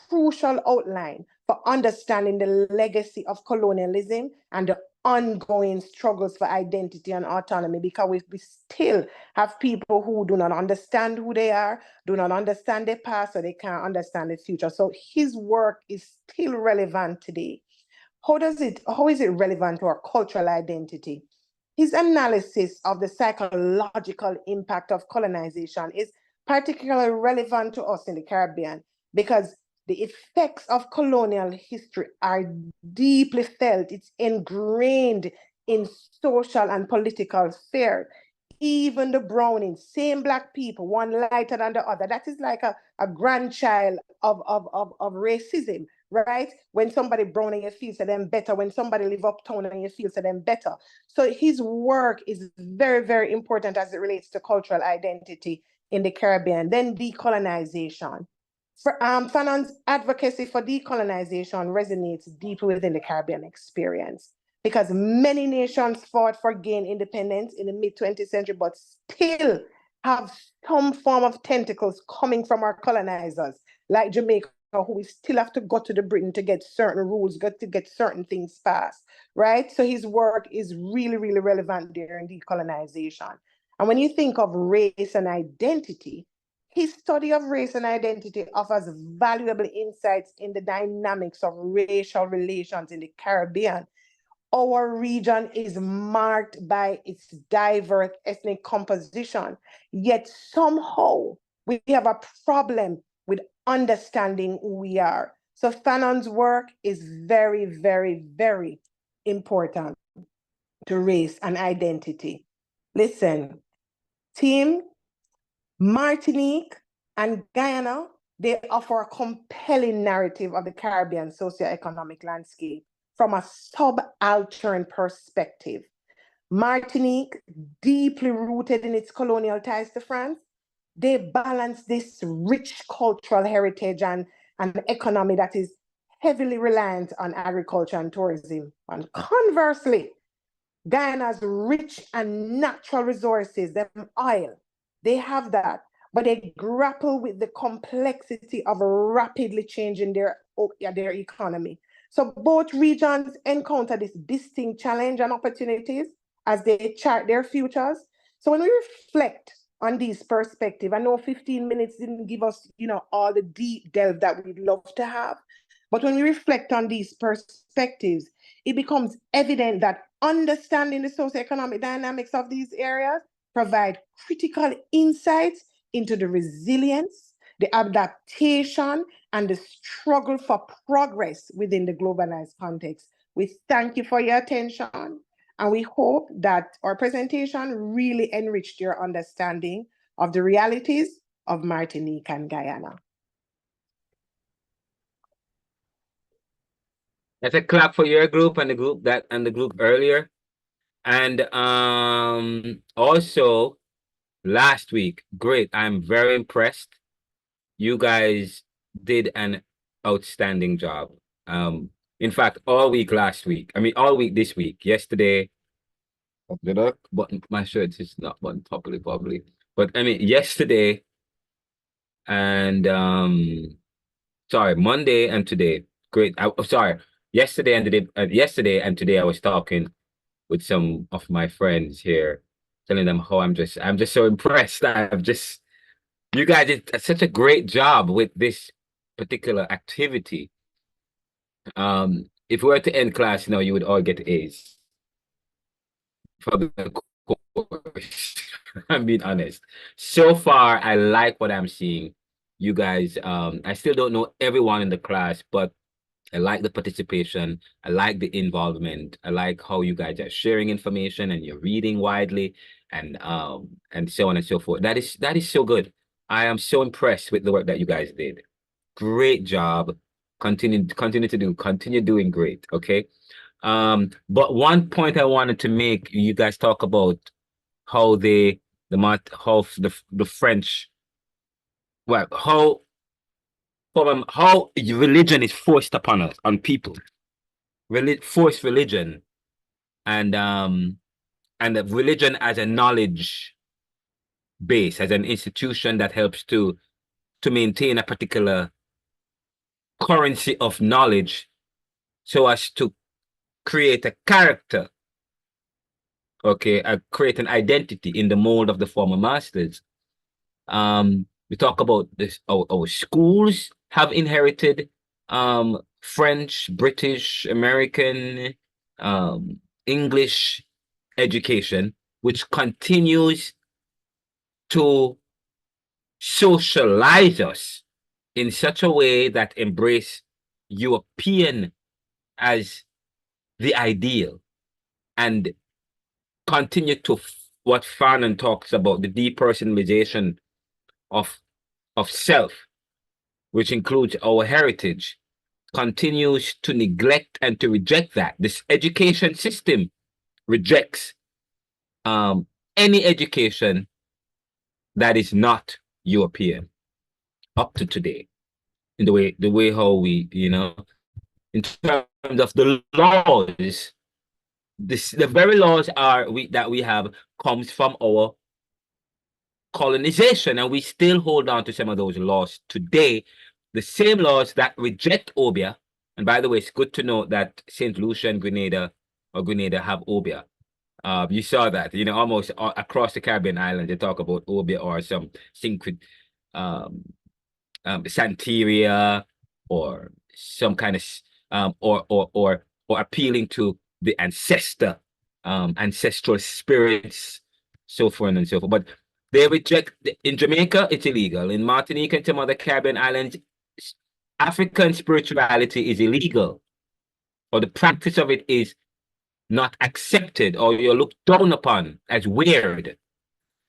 crucial outline for understanding the legacy of colonialism and the ongoing struggles for identity and autonomy, because we still have people who do not understand who they are, do not understand their past, so they can't understand the future. So his work is still relevant today. How is it relevant to our cultural identity? His analysis of the psychological impact of colonization is particularly relevant to us in the Caribbean because the effects of colonial history are deeply felt. It's ingrained in social and political spheres. Even the browning, same Black people, one lighter than the other. That is like a grandchild of racism, right? When somebody browning, you feel to them better. When somebody live uptown and you feel to them better. So his work is very, very important as it relates to cultural identity in the Caribbean. Then decolonization. Fanon's advocacy for decolonization resonates deeply within the Caribbean experience because many nations fought for gain independence in the mid-20th century, but still have some form of tentacles coming from our colonizers, like Jamaica, who we still have to go to the Britain to get certain rules, got to get certain things passed, right? So his work is really, really relevant during decolonization. And when you think of race and identity, his study of race and identity offers valuable insights in the dynamics of racial relations in the Caribbean. Our region is marked by its diverse ethnic composition, yet somehow we have a problem with understanding who we are. So Fanon's work is very, very, very important to race and identity. Listen, team, Martinique and Guyana, they offer a compelling narrative of the Caribbean socioeconomic landscape from a subaltern perspective. Martinique, deeply rooted in its colonial ties to France, they balance this rich cultural heritage and an economy that is heavily reliant on agriculture and tourism. And conversely, Guyana's rich and natural resources, them oil, they have that, but they grapple with the complexity of rapidly changing their economy. So both regions encounter this distinct challenge and opportunities as they chart their futures. So when we reflect on these perspectives, I know 15 minutes didn't give us, all the deep delve that we'd love to have, but when we reflect on these perspectives, it becomes evident that understanding the socioeconomic dynamics of these areas provide critical insights into the resilience, the adaptation, and the struggle for progress within the globalized context. We thank you for your attention, and we hope that our presentation really enriched your understanding of the realities of Martinique and Guyana. That's a clap for your group and the group earlier. And also last week, great. I'm very impressed. You guys did an outstanding job. In fact, all week last week. I mean, all week this week. Yesterday, button my shirt is not buttoned properly, probably. But I mean, yesterday and sorry, Monday and today. Great. Sorry, yesterday and today I was talking with some of my friends here, telling them how I'm just so impressed. You guys did such a great job with this particular activity. If we were to end class, you would all get A's for the course. I'm being honest. So far, I like what I'm seeing. You guys, I still don't know everyone in the class, but I like the participation. I like the involvement. I like how you guys are sharing information and you're reading widely and so on and so forth. That is so good. I am so impressed with the work that you guys did. Great job. Continue doing great. Okay. But one point I wanted to make, you guys talk about how the French, well, how religion is forced upon us, on people. Forced religion and the religion as a knowledge base, as an institution that helps to maintain a particular currency of knowledge so as to create a character, okay, create an identity in the mold of the former masters. We talk about this, our schools have inherited French, British, American, English education, which continues to socialize us in such a way that embrace European as the ideal and continue to what Fanon talks about, the depersonalization of self, which includes our heritage, continues to neglect and to reject that. This education system rejects any education that is not European up to today, in the way how we, in terms of the laws, the very laws that we have comes from our colonization, and we still hold on to some of those laws today, the same laws that reject Obia. And by the way, it's good to know that St. Lucia and Grenada have Obia. You saw that, almost across the Caribbean islands, they talk about Obia or some synchro, Santeria, or some kind of or appealing to the ancestral spirits, so forth and so forth. But they reject. In Jamaica, it's illegal. In Martinique and some other Caribbean islands, African spirituality is illegal, or the practice of it is not accepted, or you're looked down upon as weird.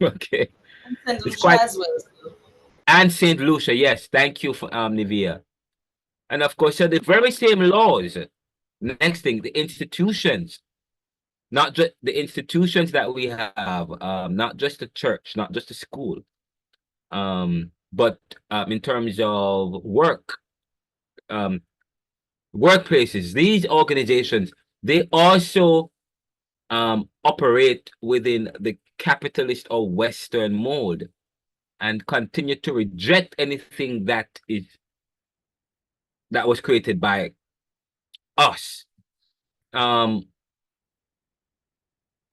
Okay. And St. Lucia as well. And St. Lucia, yes. Thank you for Nivea. And of course, so the very same laws. Next thing, the institutions, not just the institutions that we have, not just the church, not just the school, but in terms of work, workplaces, these organizations, they also operate within the capitalist or Western mold and continue to reject anything that was created by us, and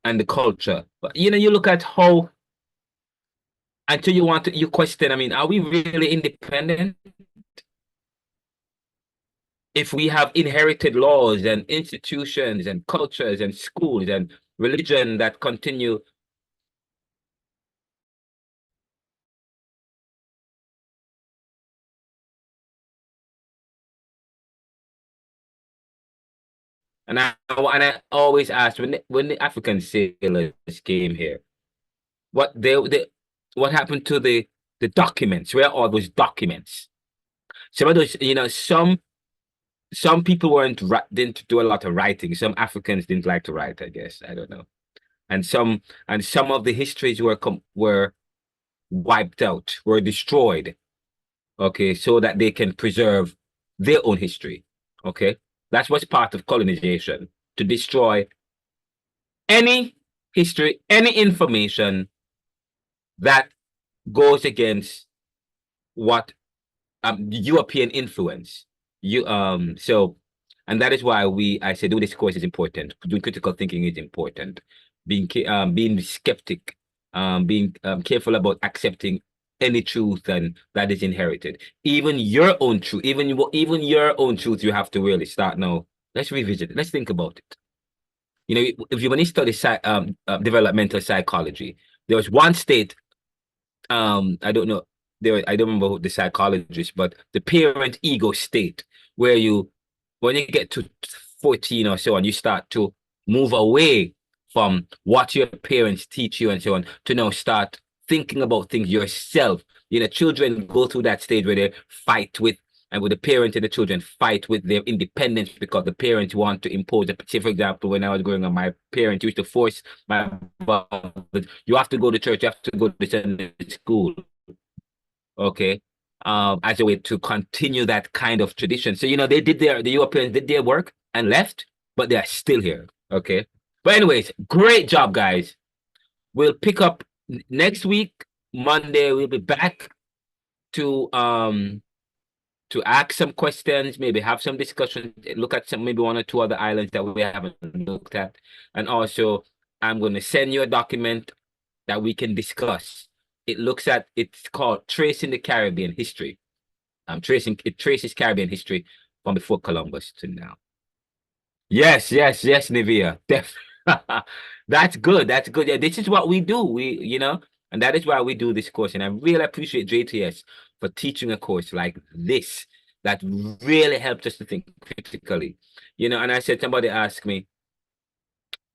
the culture. But you look at how, until you question, I mean, are we really independent if we have inherited laws and institutions and cultures and schools and religion that continue And I always ask when the African sailors came here, what what happened to the documents? Where are all those documents? Some of those, some people didn't do a lot of writing. Some Africans didn't like to write, I guess. I don't know. And some of the histories were wiped out, were destroyed. Okay, so that they can preserve their own history. Okay, that's what's part of colonization, to destroy any history, any information that goes against what European influence. And that is why I say doing this course is important. Doing critical thinking is important. Being skeptic, being careful about accepting any truth and that is inherited. Even your own truth, even your own truth, you have to really start now. Let's revisit it. Let's think about it. If you want to study developmental psychology, there was one state, I don't know, I don't remember the psychologist, but the parent ego state, where when you get to 14 or so on, you start to move away from what your parents teach you and so on, to now start thinking about things yourself. Children go through that stage where they fight with the parents, and the children fight with their independence because the parents want to impose say, for example, when I was growing up, my parents used to force my brother, you have to go to church, you have to go to Sunday school. Okay. As a way to continue that kind of tradition. So, the Europeans did their work and left, but they are still here. Okay. But anyways, great job, guys. We'll pick up next week, Monday. We'll be back to ask some questions, maybe have some discussion, look at maybe one or two other islands that we haven't looked at. And also, I'm going to send you a document that we can discuss. It's called Tracing the Caribbean History. It traces Caribbean history from before Columbus to now. Yes, Nivea. That's good. That's good. Yeah, this is what we do. And that is why we do this course. And I really appreciate JTS for teaching a course like this that really helps us to think critically. And I said, somebody asked me,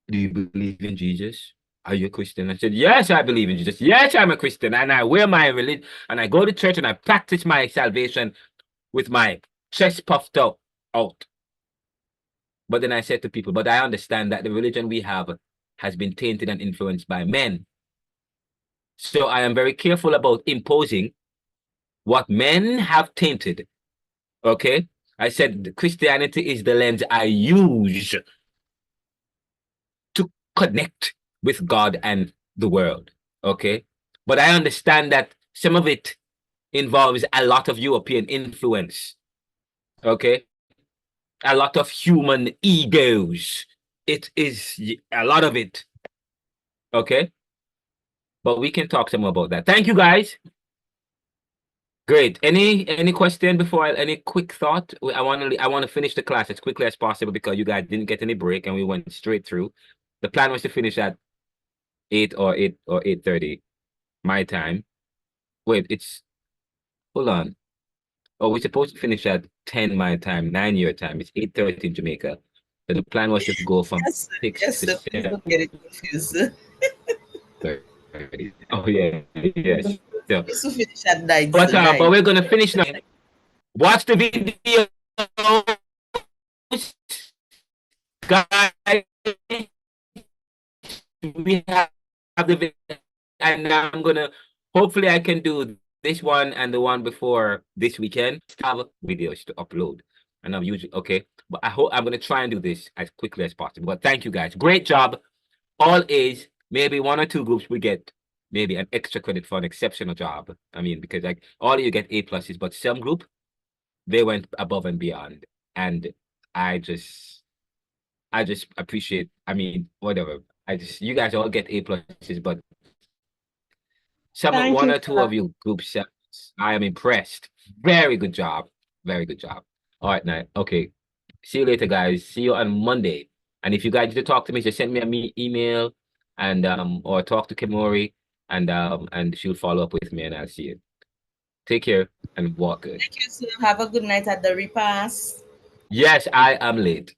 do you believe in Jesus? Are you a Christian? I said, yes, I believe in Jesus. Yes, I'm a Christian. And I wear my religion, and I go to church, and I practice my salvation with my chest puffed out. But then I said to people, but I understand that the religion we have has been tainted and influenced by men. So I am very careful about imposing what men have tainted. Okay? I said Christianity is the lens I use to connect with God and the world. Okay? But I understand that some of it involves a lot of European influence. Okay? A lot of human egos. It is a lot of it. Okay? But we can talk some more about that. Thank you, guys. Great. Any question before any quick thought? I want to finish the class as quickly as possible because you guys didn't get any break and we went straight through. The plan was to finish at 8 or 8:30 my time. Wait, hold on. Oh, we're supposed to finish at 10 my time, 9 your time. It's 8:30 in Jamaica. So the plan was to go from 6 to Please 7. don't get it confused. 30. Oh yeah, yes. So, It's to finish at 9 but tonight. we're gonna finish now. Watch the video, guys. We have the video, and now hopefully I can do this one and the one before this weekend. Have videos to upload, and I'm usually okay. But I'm gonna try and do this as quickly as possible. But thank you guys, great job. All A's. Maybe one or two groups will get maybe an extra credit for an exceptional job. I mean, because all of you get A pluses, but some group, they went above and beyond. And I just appreciate, whatever. You guys all get A pluses, but Thank one you, or two sir. of you groups, I am impressed. Very good job. Very good job. All right, now, okay. See you later, guys. See you on Monday. And if you guys need to talk to me, just send me an email and or talk to Kimori and she'll follow up with me and I'll see you. Take care and walk good. Thank you, sir. Have a good night at the repast. Yes, I am late.